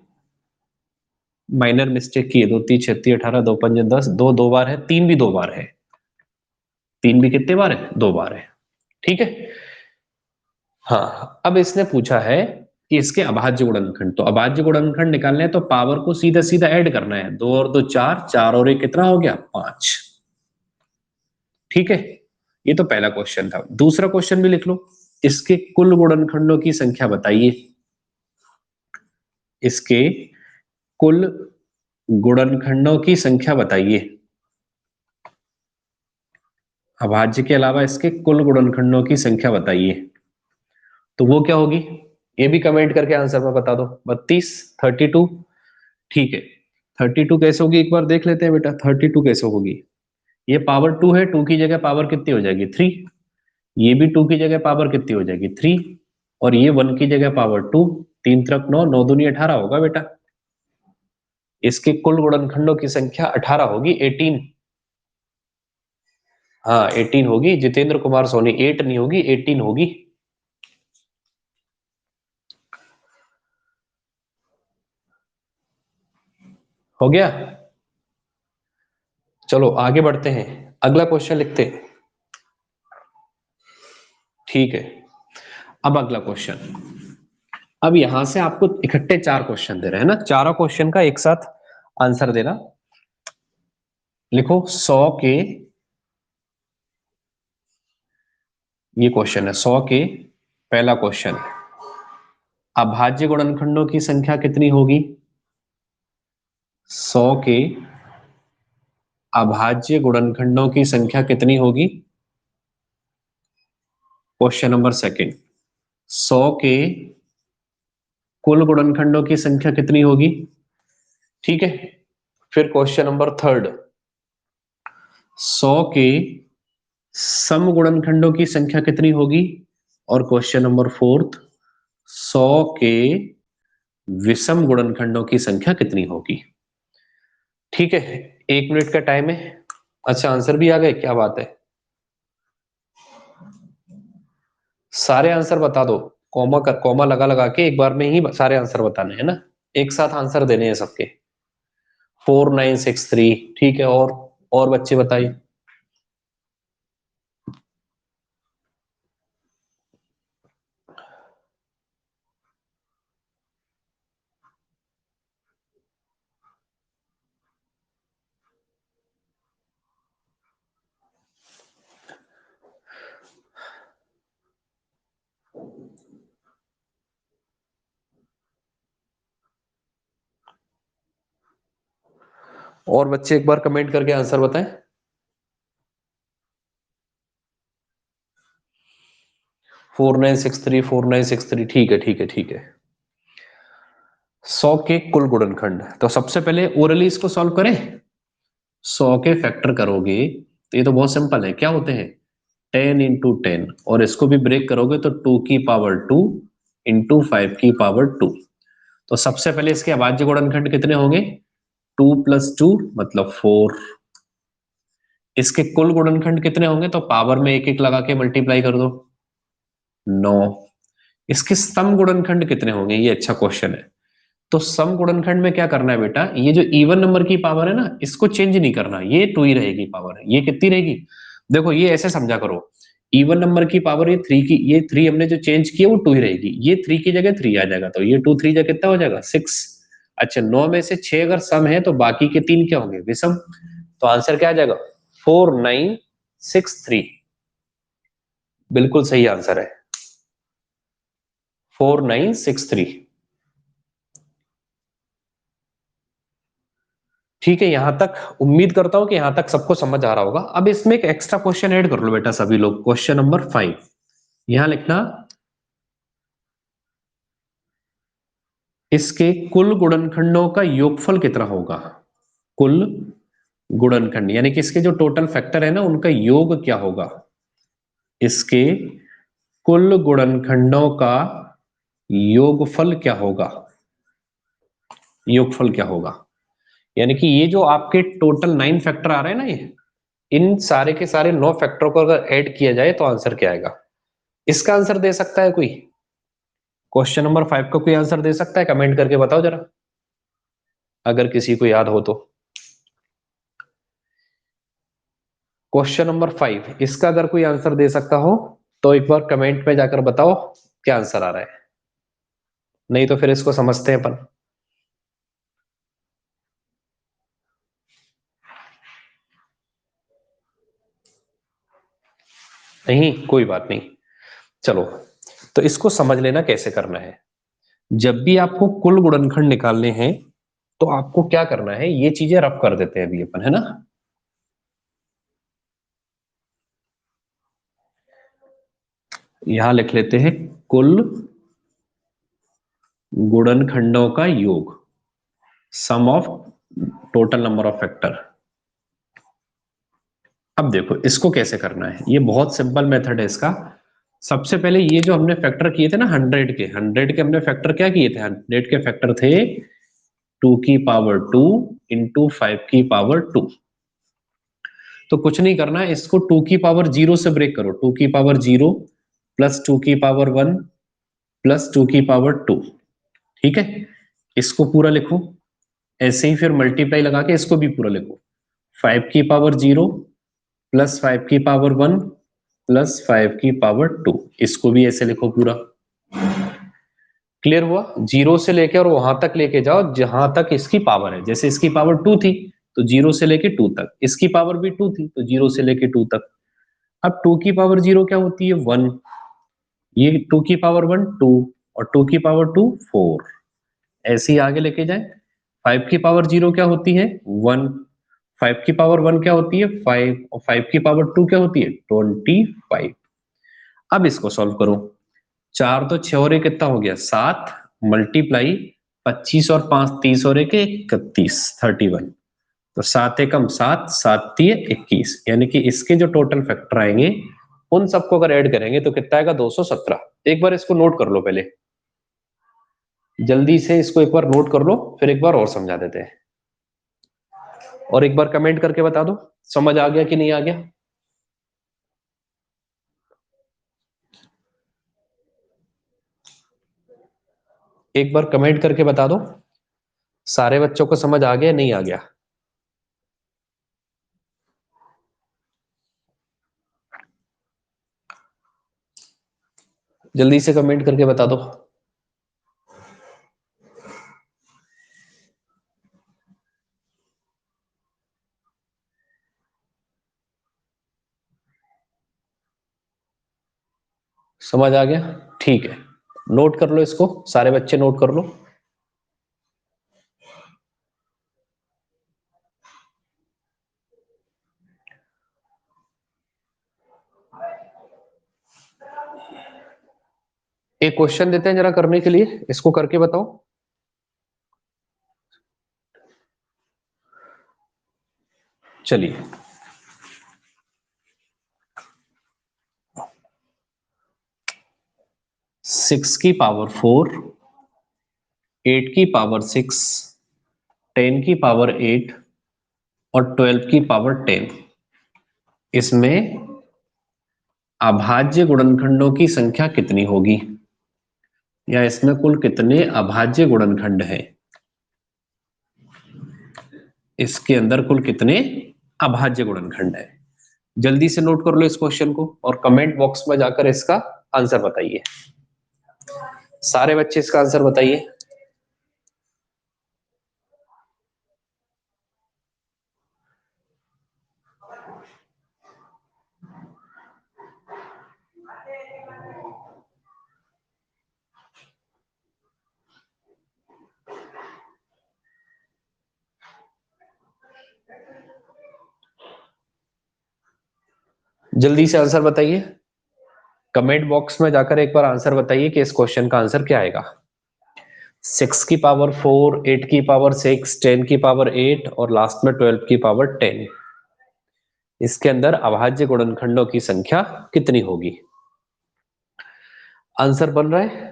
माइनर मिस्टेक की है। 2 3 36 18 2 5 10, 2 2 बार है, 3 भी 2 बार है, 3 भी कितने बार है, 2 बार है। ठीक है। हाँ, अब इसने पूछा है कि इसके अभाज्य गुणनखंड, तो अभाज्य गुणनखंड निकालने हैं तो पावर को सीधा सीधा ऐड करना है। 2 और 2 4, 4 और 1 कितना हो गया, 5। ठीक है, ये तो पहला क्वेश्चन था। दूसरा क्वेश्चन भी लिख लो, इसके कुल गुणनखंडों की संख्या बताइए। इसके कुल गुणनखंडों की संख्या बताइए। अभाज्य के अलावा इसके कुल गुणनखंडों की संख्या बताइए। तो वो क्या होगी, ये भी कमेंट करके आंसर में बता दो। 32, 32। ठीक है, 32 कैसे होगी एक बार देख लेते हैं बेटा। 32 कैसे होगी, ये पावर 2 है, 2 की जगह पावर कितनी हो जाएगी, 3। ये भी 2 की जगह पावर कितनी हो जाएगी, 3। और ये 1 की जगह पावर 2। 3 त्रिक 9, 9 दूनी 18 होगा बेटा। इसके कुल गुणनखंडों की संख्या 18 होगी, 18। हाँ 18 होगी जितेंद्र कुमार सोनी, 8 नहीं होगी, 18 होगी। हो गया। चलो आगे बढ़ते हैं, अगला क्वेश्चन लिखते हैं। ठीक है, अब अगला क्वेश्चन। अब यहां से आपको इकट्ठे 4 क्वेश्चन दे रहे हैं ना, चारों क्वेश्चन का एक साथ आंसर देना। लिखो 100 के, ये क्वेश्चन है 100 के, पहला क्वेश्चन, अभाज्य गुणनखंडों की संख्या कितनी होगी। 100 के अभाज्य गुणनखंडों की संख्या कितनी होगी। क्वेश्चन नंबर सेकंड, 100 के कुल गुणनखंडों की संख्या कितनी होगी। ठीक है, फिर क्वेश्चन नंबर थर्ड, 100 के सम गुणनखंडों की संख्या कितनी होगी। और क्वेश्चन नंबर फोर्थ, 100 के विषम गुणनखंडों की संख्या कितनी होगी। ठीक है, 1 मिनट का टाइम है। अच्छा आंसर भी आ गए, क्या बात है। सारे आंसर बता दो, कॉमा कर, कॉमा लगा लगा के एक बार में ही सारे आंसर बताने हैं ना, एक साथ आंसर देने हैं सबके। 4963। ठीक है, और बच्चे बताइए। और बच्चे एक बार कमेंट करके आंसर बताएं। 4963, 4963। ठीक है ठीक है ठीक है। 100 के कुल गुणनखंड, तो सबसे पहले ओरली इसको सॉल्व करें। 100 के फैक्टर करोगे तो ये तो बहुत सिंपल है, क्या होते हैं, 10 × 10, और इसको भी ब्रेक करोगे तो 2 की पावर 2 इंटू 5 की पावर 2। तो सबसे पहले इसके अभाज्य गुणनखंड कितने होंगे, 2 + 2 मतलब 4। इसके कुल गुणनखंड कितने होंगे, तो पावर में एक एक लगा के मल्टीप्लाई कर दो, 9। इसके सम गुणनखंड कितने होंगे, ये अच्छा क्वेश्चन है। तो सम गुणनखंड में क्या करना है बेटा, ये जो इवन नंबर की पावर है ना, इसको चेंज नहीं करना, ये 2 ही रहेगी पावर। ये कितनी रहेगी, देखो ये ऐसे समझा करो, इवन नंबर की पावर ये 3 की, ये 3 हमने जो चेंज किया वो 2 ही रहेगी, ये 3 की जगह 3 आ जाएगा, तो ये 2 3 जगह कितना हो जाएगा, 6। अच्छा 9 में से 6 अगर सम है तो बाकी के 3 क्या होंगे, विषम। तो आंसर क्या आ जाएगा, 4963। बिल्कुल सही आंसर है, 4963। ठीक है, यहां तक उम्मीद करता हूं कि यहां तक सबको समझ आ रहा होगा। अब इसमें एक एक्स्ट्रा क्वेश्चन ऐड कर लो बेटा सभी लोग, क्वेश्चन नंबर 5। यहां लिखना, इसके कुल गुणनखंडों का योगफल कितना होगा। कुल गुणनखंड यानी कि इसके जो टोटल फैक्टर है ना, उनका योग क्या होगा। इसके कुल गुणनखंडों का योगफल क्या होगा, योगफल क्या होगा। यानी कि ये जो आपके टोटल 9 फैक्टर आ रहे हैं ना, ये इन सारे के सारे 9 फैक्टरों को अगर ऐड किया जाए तो आंसर क्या आएगा? इसका आंसर दे सकता है कोई? क्वेश्चन नंबर 5 का कोई आंसर दे सकता है? कमेंट करके बताओ जरा, अगर किसी को याद हो तो। क्वेश्चन नंबर 5 इसका अगर कोई आंसर दे सकता हो तो एक बार कमेंट में जाकर बताओ क्या आंसर आ रहा है, नहीं तो फिर इसको समझते हैं अपन। नहीं, कोई बात नहीं, चलो। तो इसको समझ लेना कैसे करना है। जब भी आपको कुल गुणनखंड निकालने हैं तो आपको क्या करना है, ये चीजें रफ कर देते हैं अभी अपन, है ना। यहां लिख लेते हैं कुल गुणनखंडों का योग, sum of total number of factor. अब देखो इसको कैसे करना है, ये बहुत सिंपल मेथड है इसका। सबसे पहले ये जो हमने फैक्टर किए थे ना 100 के हमने फैक्टर क्या किए थे? 100 के फैक्टर थे 2 की पावर 2 इंटू 5 की पावर 2। तो कुछ नहीं करना है, इसको 2 की पावर 0 से ब्रेक करो। 2 की पावर 0 प्लस 2 की पावर 1 प्लस 2 की पावर 2। ठीक है, इसको पूरा लिखो। ऐसे ही फिर मल्टीप्लाई लगा के इसको भी पूरा लिखो। 5 की पावर 0 प्लस 5 की पावर 1 प्लस 5 की पावर 2, इसको भी ऐसे लिखो पूरा। क्लियर हुआ? जीरो से लेके और वहां तक लेके जाओ जहां तक इसकी पावर है। जैसे इसकी पावर 2 थी तो 0 से लेके 2 तक, इसकी पावर भी 2 थी तो 0 से लेके 2 तक। अब 2 की पावर 0 क्या होती है? 1। ये 2 की पावर 1 2 और 2 की पावर 2 4। ऐसे ही आगे लेके जाए। 5 की पावर 0 क्या होती है? 1। 5 की पावर 1 क्या होती है? 5 और 5 की पावर 2 क्या होती है? 25। अब इसको सॉल्व करो। 4 तो 6 और 1 कितना हो गया? 7 मल्टीप्लाई 25 और 5 30 और 1 31 31। तो 7 एकम 7 7 तिये 21, यानी कि इसके जो टोटल फैक्टर आएंगे उन सबको अगर ऐड करेंगे तो कितना आएगा? 217। एक बार इसको नोट कर लो पहले, जल्दी से इसको एक बार नोट कर लो, फिर एक बार और समझा देते हैं। और एक बार कमेंट करके बता दो समझ आ गया कि नहीं आ गया। एक बार कमेंट करके बता दो सारे बच्चों को समझ आ गया नहीं आ गया। जल्दी से कमेंट करके बता दो। समझ आ गया? ठीक है, नोट कर लो इसको, सारे बच्चे नोट कर लो। एक क्वेश्चन देते हैं जरा करने के लिए, इसको करके बताओ। चलिए, 6 की पावर 4 8 की पावर 6 10 की पावर 8 और 12 की पावर 10, इसमें अभाज्य गुणनखंडों की संख्या कितनी होगी, या इसमें कुल कितने अभाज्य गुणनखंड हैं? इसके अंदर कुल कितने अभाज्य गुणनखंड है? जल्दी से नोट कर लो इस क्वेश्चन को और कमेंट बॉक्स में जाकर इसका आंसर बताइए। सारे बच्चे इसका आंसर बताइए। जल्दी से आंसर बताइए, कमेंट बॉक्स में जाकर एक बार आंसर बताइए कि इस क्वेश्चन का आंसर क्या आएगा। 6 की पावर 4 8 की पावर 6 10 की पावर 8 और लास्ट में 12 की पावर 10, इसके अंदर अभाज्य गुणनखंडों की संख्या कितनी होगी? आंसर बन रहा है?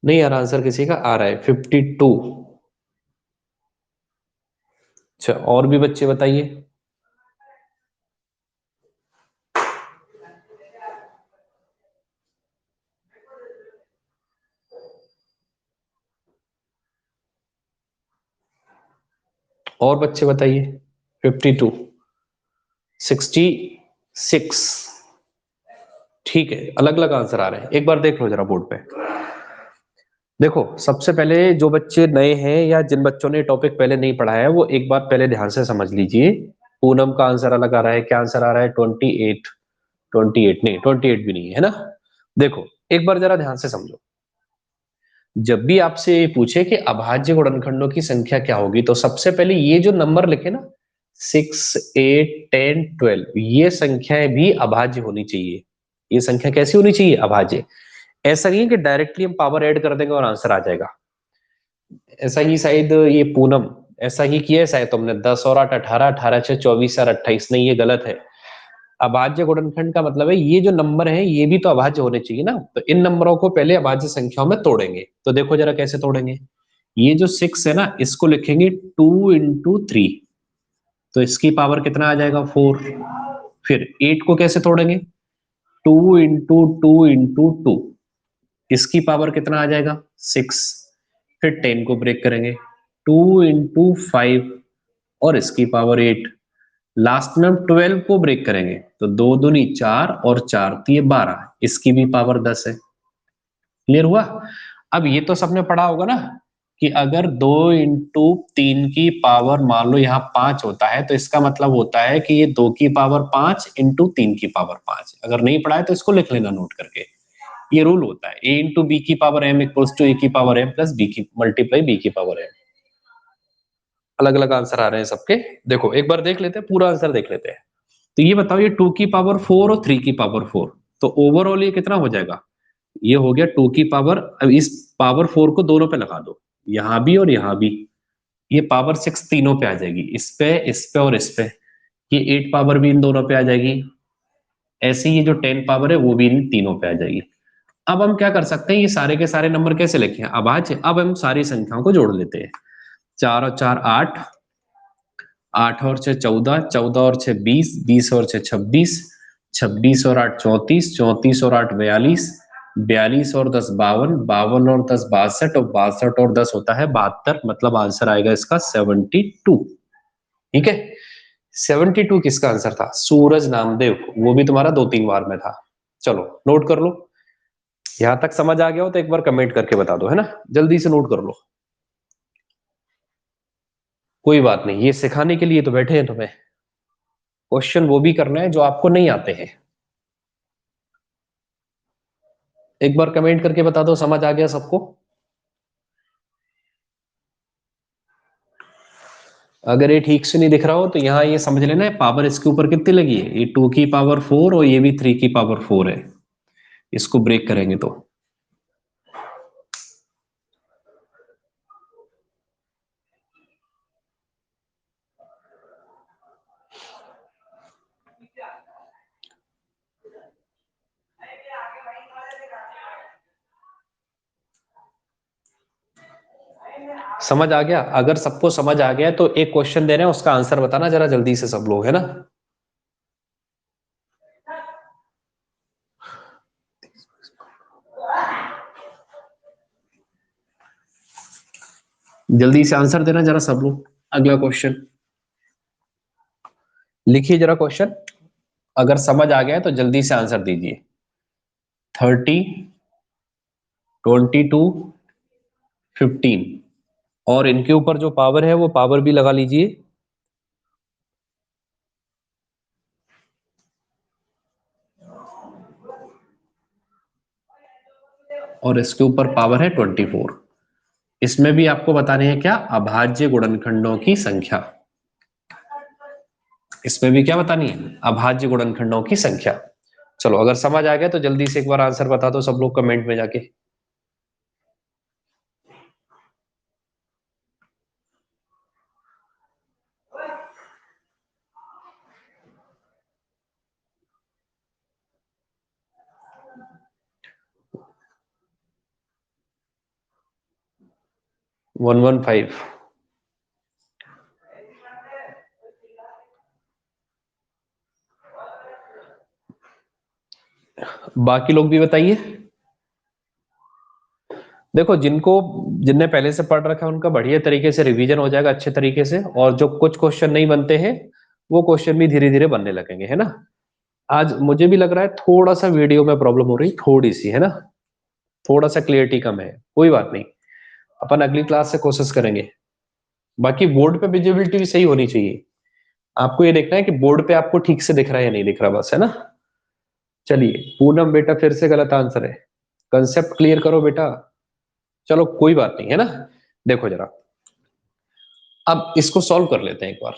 नहीं यार, आंसर किसी का आ रहा है 52। अच्छा, और भी बच्चे बताइए। और बच्चे बताइए। 52। 66। ठीक है, अलग अलग आंसर आ रहे हैं, एक बार देख लो जरा बोर्ड पे। देखो, सबसे पहले जो बच्चे नए हैं या जिन बच्चों ने टॉपिक पहले नहीं पढ़ा है, वो एक बात पहले ध्यान से समझ लीजिए। पूनम का आंसर अलग आ रहा है, क्या आंसर आ रहा है? 28। 28 नहीं, 28 भी नहीं है ना। देखो, एक बार जरा ध्यान से समझो। जब भी आपसे पूछे कि अभाज्य गुणनखंडों की संख्या क्या होगी, तो सबसे पहले ये जो नंबर लिखे ना, 6, 8, 10, 12, ये संख्याएं भी अभाज्य होनी चाहिए। ये संख्या कैसी होनी चाहिए? अभाज्य। ऐसा नहीं है कि डायरेक्टली हम पावर ऐड कर देंगे और आंसर आ जाएगा। ऐसा ही शायद ये पूनम, ऐसा ही किया है शायद तुमने, 10 और 8 18, 18 6 24 और 28। नहीं, ये गलत है। अभाज्य गुणनखंड का मतलब है ये जो नंबर है ये भी तो अभाज्य होने चाहिए ना, तो इन नंबरों को पहले अभाज्य संख्याओं में तोड़ेंगे। तो देखो जरा कैसे तोड़ेंगे। ये जो 6 है ना, इसको लिखेंगे 2 × 3, तो इसकी पावर कितना आ जाएगा? 4। फिर 8 को कैसे तोड़ेंगे? 2 × 2 × 2, इसकी पावर कितना आ जाएगा? 6। फिर 10 को ब्रेक करेंगे, 2 × 5, और इसकी पावर 8। लास्ट में हम 12 को ब्रेक करेंगे, तो 2 दूनी 4 और 4 दिए 12, इसकी भी पावर 10 है। क्लियर हुआ? अब ये तो सबने पढ़ा होगा ना कि अगर 2 × 3 की पावर मान लो यहाँ 5 होता है, तो इसका मतलब होता है कि ये 2 की पावर 5 × 3 की पावर 5। अगर नहीं पढ़ा है तो इसको लिख लेना नोट करके। ये रूल होता है, a × b⁴ m = b की मल्टीप्लाई b की पावर m। अलग अलग आंसर आ रहे हैं सबके। देखो एक बार देख लेते हैं, पूरा आंसर देख लेते हैं। तो ये बताओ, ये 2 की पावर 4 और 3 की पावर 4, तो ओवरऑल ये कितना हो जाएगा? ये हो गया 2 की पावर, अब इस पावर 4 को दोनों पे लगा दो, यहां भी और यहां भी। ये पावर 6 तीनों पे आ जाएगी, इस पे और इस पे। ये 8 पावर भी इन दोनों पे आ जाएगी। ऐसे ही ये जो 10 पावर है वो भी इन तीनों पे आ जाएगी। अब हम क्या कर सकते हैं, ये सारे के सारे नंबर कैसे लिखे हैं? अब हम सारी संख्याओं को जोड़ लेते हैं। 4 और 4 8, 8 और 6 14, 14 और 6 20, 20 और 6 26, 26 और 8 34, 34 और 8 42, 42 और 10 52, 52 और 10 62, और 62 और 10 होता है 72। मतलब आंसर आएगा इसका 72। ठीक है। 72 किसका आंसर था? सूरज नामदेव। वो भी तुम्हारा 2 3 बार में था। चलो नोट कर लो। यहां तक समझ आ गया हो तो एक बार कमेंट करके बता दो, है ना। जल्दी से नोट कर लो। कोई बात नहीं, ये सिखाने के लिए तो बैठे हैं तुम्हें। क्वेश्चन वो भी करना है जो आपको नहीं आते हैं। एक बार कमेंट करके बता दो, समझ आ गया सबको? अगर ये ठीक से नहीं दिख रहा हो तो यहाँ ये समझ लेना है, पावर इसके ऊपर कितनी लगी है? ये 2 की पावर 4 और ये भी 3 की पावर 4 है। इसको ब्रेक करेंगे तो समझ आ गया। अगर सबको समझ आ गया तो एक क्वेश्चन दे रहे हैं, उसका आंसर बताना जरा जल्दी से सब लोग, है ना। जल्दी से आंसर देना जरा सब लोग। अगला क्वेश्चन लिखिए जरा क्वेश्चन। अगर समझ आ गया तो जल्दी से आंसर दीजिए। 30, 22, 15, और इनके ऊपर जो पावर है वो पावर भी लगा लीजिए। और इसके ऊपर पावर है 24। इसमें भी आपको बताने हैं क्या? अभाज्य गुणनखंडों की संख्या। इसमें भी क्या बतानी है? अभाज्य गुणनखंडों की संख्या। चलो अगर समझ आ गया तो जल्दी से एक बार आंसर बता दो सब लोग कमेंट में जाके। 115। बाकी लोग भी बताइए। देखो, जिनने पहले से पढ़ रखा है उनका बढ़िया तरीके से रिवीजन हो जाएगा अच्छे तरीके से, और जो कुछ क्वेश्चन नहीं बनते हैं वो क्वेश्चन भी धीरे धीरे बनने लगेंगे, है ना। आज मुझे भी लग रहा है थोड़ा सा वीडियो में प्रॉब्लम हो रही, थोड़ी सी, है ना, थोड़ा सा क्लियरिटी कम है, कोई बात नहीं, अपन अगली क्लास से कोशिश करेंगे। बाकी बोर्ड पे विजिबिलिटी भी सही होनी चाहिए, आपको ये देखना है कि बोर्ड पे आपको ठीक से दिख रहा है या नहीं दिख रहा, बस, है ना। चलिए, पूनम बेटा फिर से गलत आंसर है, कंसेप्ट क्लियर करो बेटा। चलो कोई बात नहीं, है ना। देखो जरा, अब इसको सॉल्व कर लेते हैं एक बार,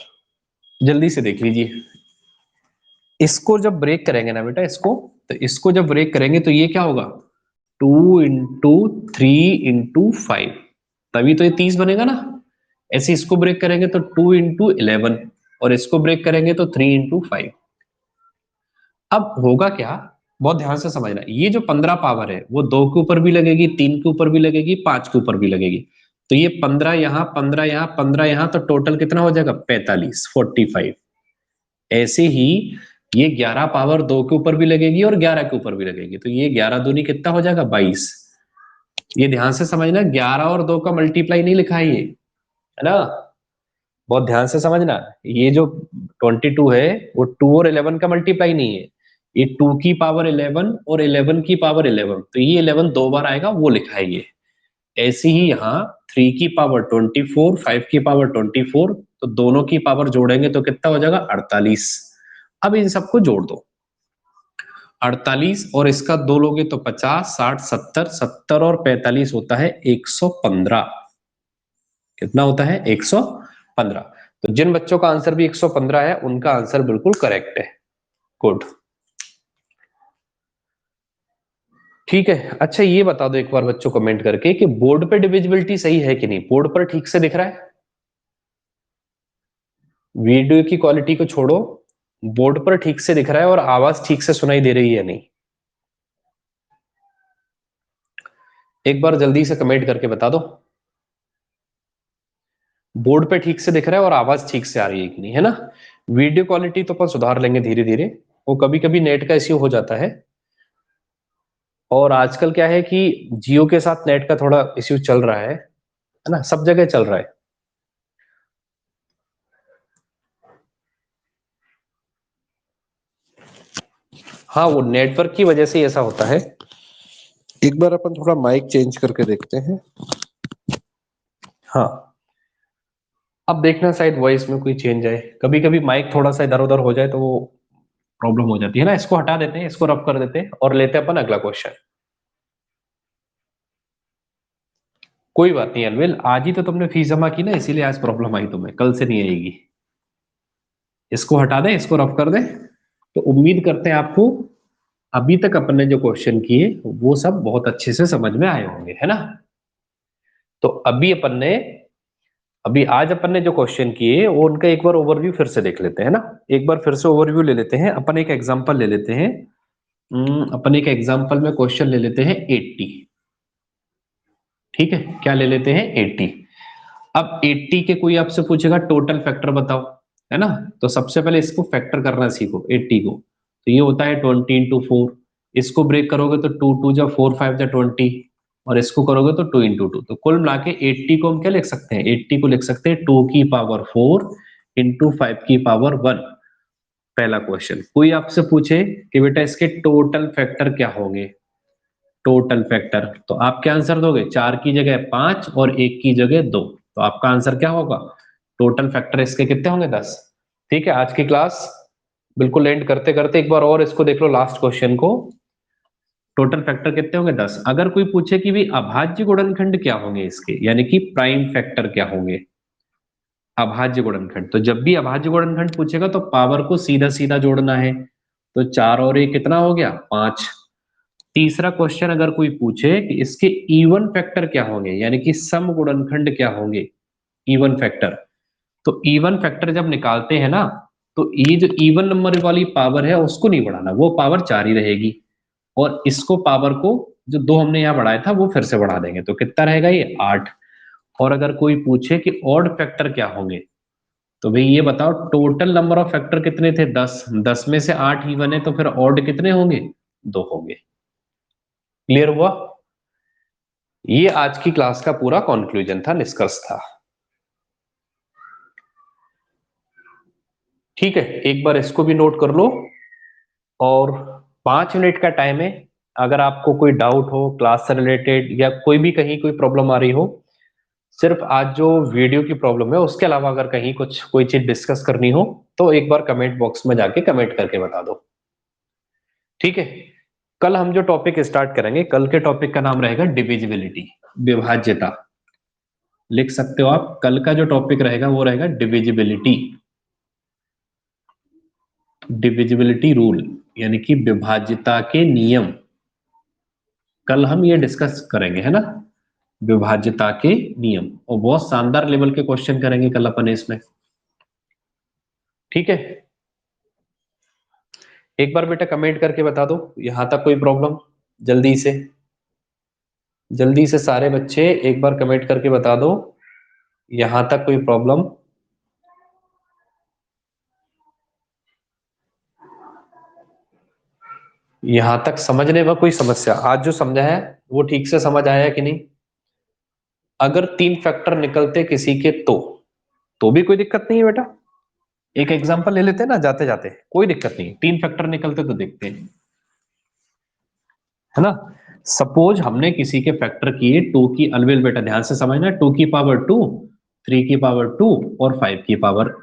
जल्दी से देख लीजिए। इसको जब ब्रेक करेंगे ना बेटा, इसको जब ब्रेक करेंगे तो ये क्या होगा, 2 × 3 × 5, तभी तो ये 30 बनेगा ना। ऐसे इसको ब्रेक करेंगे तो 2 × 11, और इसको ब्रेक करेंगे तो 3 × 5। अब होगा क्या, बहुत ध्यान से समझना, ये जो 15 पावर है वो 2 के ऊपर भी लगेगी, 3 के ऊपर भी लगेगी, 5 के ऊपर भी लगेगी। तो ये 15 यहाँ, 15 यहाँ, 15 यहाँ, तो टोटल कितना हो जाएगा, 45, 45। ऐसे ही ये 11 पावर 2 के ऊपर भी लगेगी और 11 के ऊपर भी लगेगी, तो ये 11 दूनी कितना हो जाएगा, 22। ये ध्यान से समझना, 11 और 2 का मल्टीप्लाई नहीं लिखा है ये, है ना, बहुत ध्यान से समझना। ये जो 22 है वो 2 और 11 का मल्टीप्लाई नहीं है, ये 2 की पावर 11 और 11 की पावर 11, तो ये 11 दो बार आएगा, वो लिखा है ये। ऐसे ही यहाँ 3 की पावर 24, 5 की पावर 24, तो दोनों की पावर जोड़ेंगे तो कितना हो जाएगा, 48। अब इन सबको जोड़ दो, 48 और इसका 2 लोगे तो 50, 60, 70, 70 और 45 होता है 115। कितना होता है, 115। तो जिन बच्चों का आंसर भी 115 है उनका आंसर बिल्कुल करेक्ट है। गुड, ठीक है। अच्छा ये बता दो एक बार बच्चों कमेंट करके कि बोर्ड पे डिविजिबिलिटी सही है कि नहीं, बोर्ड पर ठीक से दिख रहा है, वीडियो की क्वालिटी को छोड़ो, बोर्ड पर ठीक से दिख रहा है और आवाज ठीक से सुनाई दे रही है या नहीं, एक बार जल्दी से कमेंट करके बता दो। बोर्ड पे ठीक से दिख रहा है और आवाज ठीक से आ रही है कि नहीं, है ना। वीडियो क्वालिटी तो अपन सुधार लेंगे धीरे धीरे, वो कभी कभी नेट का इश्यू हो जाता है, और आजकल क्या है कि जियो के साथ नेट का थोड़ा इश्यू चल रहा है ना, सब जगह चल रहा है। हाँ, वो नेटवर्क की वजह से ऐसा होता है। एक बार अपन थोड़ा माइक चेंज करके देखते हैं। हाँ, अब देखना शायद वॉइस में कोई चेंज आए, कभी कभी माइक थोड़ा सा इधर उधर हो जाए तो वो प्रॉब्लम हो जाती है ना। इसको हटा देते हैं, इसको रब कर देते हैं और लेते हैं अपन अगला क्वेश्चन। कोई बात नहीं अलविल, आज ही तो तुमने फीस जमा की ना, इसीलिए आज प्रॉब्लम आई तुम्हें, कल से नहीं आएगी। इसको हटा दें, इसको रब कर दें। तो उम्मीद करते हैं आपको अभी तक अपन ने जो क्वेश्चन किए वो सब बहुत अच्छे से समझ में आए होंगे, है ना। तो अभी आज अपन ने जो क्वेश्चन किए वो उनका एक बार ओवरव्यू फिर से देख लेते हैं ना। एक बार फिर से ओवरव्यू ले लेते हैं, अपन एक एग्जांपल ले लेते हैं। अपन एक एग्जांपल में क्वेश्चन ले लेते हैं 80। ठीक है, क्या ले लेते हैं, 80। अब 80 के कोई आपसे पूछेगा टोटल फैक्टर बताओ, है ना। तो सबसे पहले इसको फैक्टर करना सीखो 80 को। तो ये होता है 20 × 4, इसको ब्रेक करोगे तो 2 × 2 = 4, 5 × 20, और इसको करोगे तो 2 × 2। तो कुल मिला के 80 को हम क्या लिख सकते हैं, 80 को लिख सकते हैं 2 की पावर 4 × 5 की पावर 1। पहला क्वेश्चन, कोई आपसे पूछे कि बेटा इसके टोटल फैक्टर क्या होंगे, टोटल फैक्टर, तो आप क्या आंसर दोगे, 4 की जगह 5 और 1 की जगह 2, तो आपका आंसर क्या होगा, टोटल फैक्टर इसके कितने होंगे, 10। ठीक है, आज की क्लास बिल्कुल एंड करते करते एक बार और इसको देख लो, लास्ट क्वेश्चन को। टोटल फैक्टर कितने होंगे, 10। अगर कोई पूछे कि भी अभाज्य गुणनखंड क्या होंगे इसके, यानी कि प्राइम फैक्टर क्या होंगे, अभाज्य गुणनखंड, तो जब भी अभाज्य गुणनखंड पूछेगा तो पावर को सीधा सीधा जोड़ना है। तो 4 और 1 कितना हो गया, 5। तीसरा क्वेश्चन अगर कोई पूछे कि इसके इवन फैक्टर क्या होंगे, यानी कि सम गुणनखंड क्या होंगे, इवन फैक्टर, तो इवन फैक्टर जब निकालते हैं ना, तो ये जो इवन नंबर वाली पावर है उसको नहीं बढ़ाना, वो पावर 4 ही रहेगी, और इसको पावर को जो 2 हमने यहाँ बढ़ाया था वो फिर से बढ़ा देंगे, तो कितना रहेगा ये, 8। और अगर कोई पूछे कि ऑड फैक्टर क्या होंगे, तो भाई ये बताओ टोटल नंबर ऑफ फैक्टर कितने थे? 10, 10 में से 8 इवन है, तो फिर ऑड कितने होंगे? 2 होंगे। क्लियर हुआ? ये आज की क्लास का पूरा कंक्लूजन था, निष्कर्ष था। ठीक है, एक बार इसको भी नोट कर लो। और 5 मिनट का टाइम है, अगर आपको कोई डाउट हो क्लास से रिलेटेड या कोई भी कहीं कोई प्रॉब्लम आ रही हो, सिर्फ आज जो वीडियो की प्रॉब्लम है उसके अलावा अगर कहीं कुछ कोई चीज डिस्कस करनी हो तो एक बार कमेंट बॉक्स में जाके कमेंट करके बता दो। ठीक है, कल हम जो टॉपिक स्टार्ट करेंगे, कल के टॉपिक का नाम रहेगा डिविजिबिलिटी, विभाज्यता। लिख सकते हो आप, कल का जो टॉपिक रहेगा वो रहेगा डिविजिबिलिटी, डिविजिबिलिटी रूल, यानी कि विभाज्यता के नियम। कल हम ये डिस्कस करेंगे, है ना, विभाज्यता के नियम, और बहुत शानदार लेवल के क्वेश्चन करेंगे कल अपन इसमें। ठीक है, एक बार बेटा कमेंट करके बता दो यहां तक कोई प्रॉब्लम, जल्दी से, जल्दी से सारे बच्चे एक बार कमेंट करके बता दो यहां तक कोई प्रॉब्लम। यहां तक समझने में कोई समस्या? आज जो समझा है वो ठीक से समझ आया कि नहीं? अगर 3 फैक्टर निकलते किसी के तो भी कोई दिक्कत नहीं है बेटा। एक एग्जांपल ले लेते हैं ना जाते जाते, कोई दिक्कत नहीं, 3 फैक्टर निकलते तो देखते हैं, है ना। सपोज हमने किसी के फैक्टर किए 2 की, अलविल बेटा ध्यान से समझना, 2 की पावर 2, 3 की पावर 2 और 5 की पावर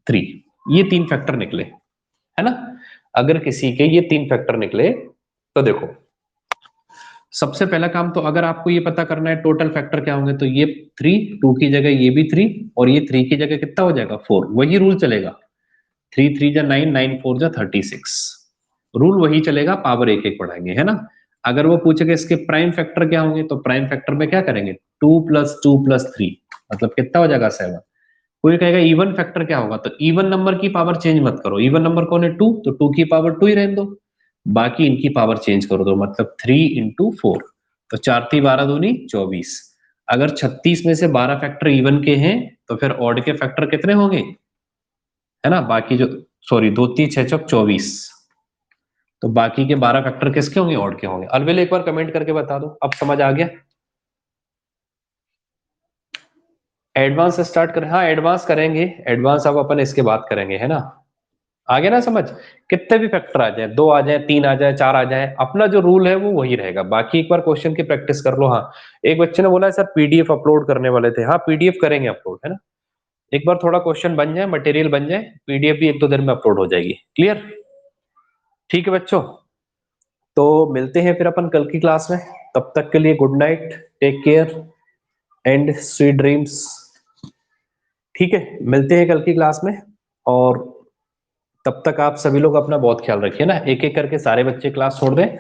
3, ये 3 फैक्टर निकले, है ना। अगर किसी के ये 3 फैक्टर निकले तो देखो, सबसे पहला काम तो अगर आपको ये पता करना है टोटल फैक्टर क्या होंगे, तो ये 3, 2 की जगह ये भी 3 और ये 3 की जगह कितना हो जाएगा 4, वही रूल चलेगा। 3 3 जा 9, 9 4 जा 36, रूल वही चलेगा, पावर एक एक बढ़ाएंगे, है ना। अगर वो पूछेगा इसके प्राइम फैक्टर क्या होंगे, तो प्राइम फैक्टर में क्या करेंगे, 2 + 2 + 3, मतलब कितना हो जाएगा 7। कोई कहेगा इवन फैक्टर क्या होगा, तो इवन नंबर की पावर चेंज मत करो, इवन नंबर कौन है 2, तो 2 की पावर 2 ही रहने दो, बाकी इनकी पावर चेंज कर दो, मतलब 3 × 4, तो 4 × 3 = 12 दूनी 24। अगर 36 में से 12 फैक्टर इवन के हैं तो फिर ऑड के फैक्टर कितने होंगे, है ना, बाकी जो, सॉरी 2 3 6 चौक 24, तो बाकी के 12 फैक्टर किसके होंगे, ऑड के होंगे। अलविल एक बार कमेंट करके बता दो अब समझ आ गया। एडवांस स्टार्ट करें? हाँ एडवांस करेंगे, एडवांस अब अपन इसके बाद करेंगे, है ना। आ गया ना समझ? कितने भी फैक्टर आ जाए, 2 आ जाए, 3 आ जाए, 4 आ जाए, अपना जो रूल है वो वही रहेगा, बाकी एक बार क्वेश्चन की प्रैक्टिस कर लो। हाँ, एक बच्चे ने बोला है सर पीडीएफ अपलोड करने वाले थे, हाँ पीडीएफ करेंगे अपलोड, है ना। एक बार थोड़ा क्वेश्चन बन जाए, मटेरियल बन जाए, पीडीएफ भी 1 2 दिन में अपलोड हो जाएगी। क्लियर? ठीक है बच्चों, तो मिलते हैं फिर अपन कल की क्लास में, तब तक के लिए good night, take care and sweet dreams. ठीक है, मिलते हैं कल की क्लास में, और तब तक आप सभी लोग अपना बहुत ख्याल रखिए ना, एक एक करके सारे बच्चे क्लास छोड़ दें,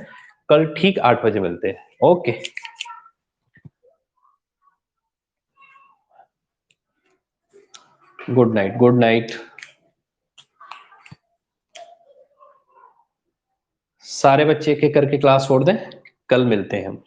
कल ठीक 8 बजे मिलते हैं। Okay, good night, good night. सारे बच्चे एक एक करके क्लास छोड़ दें, कल मिलते हैं हम।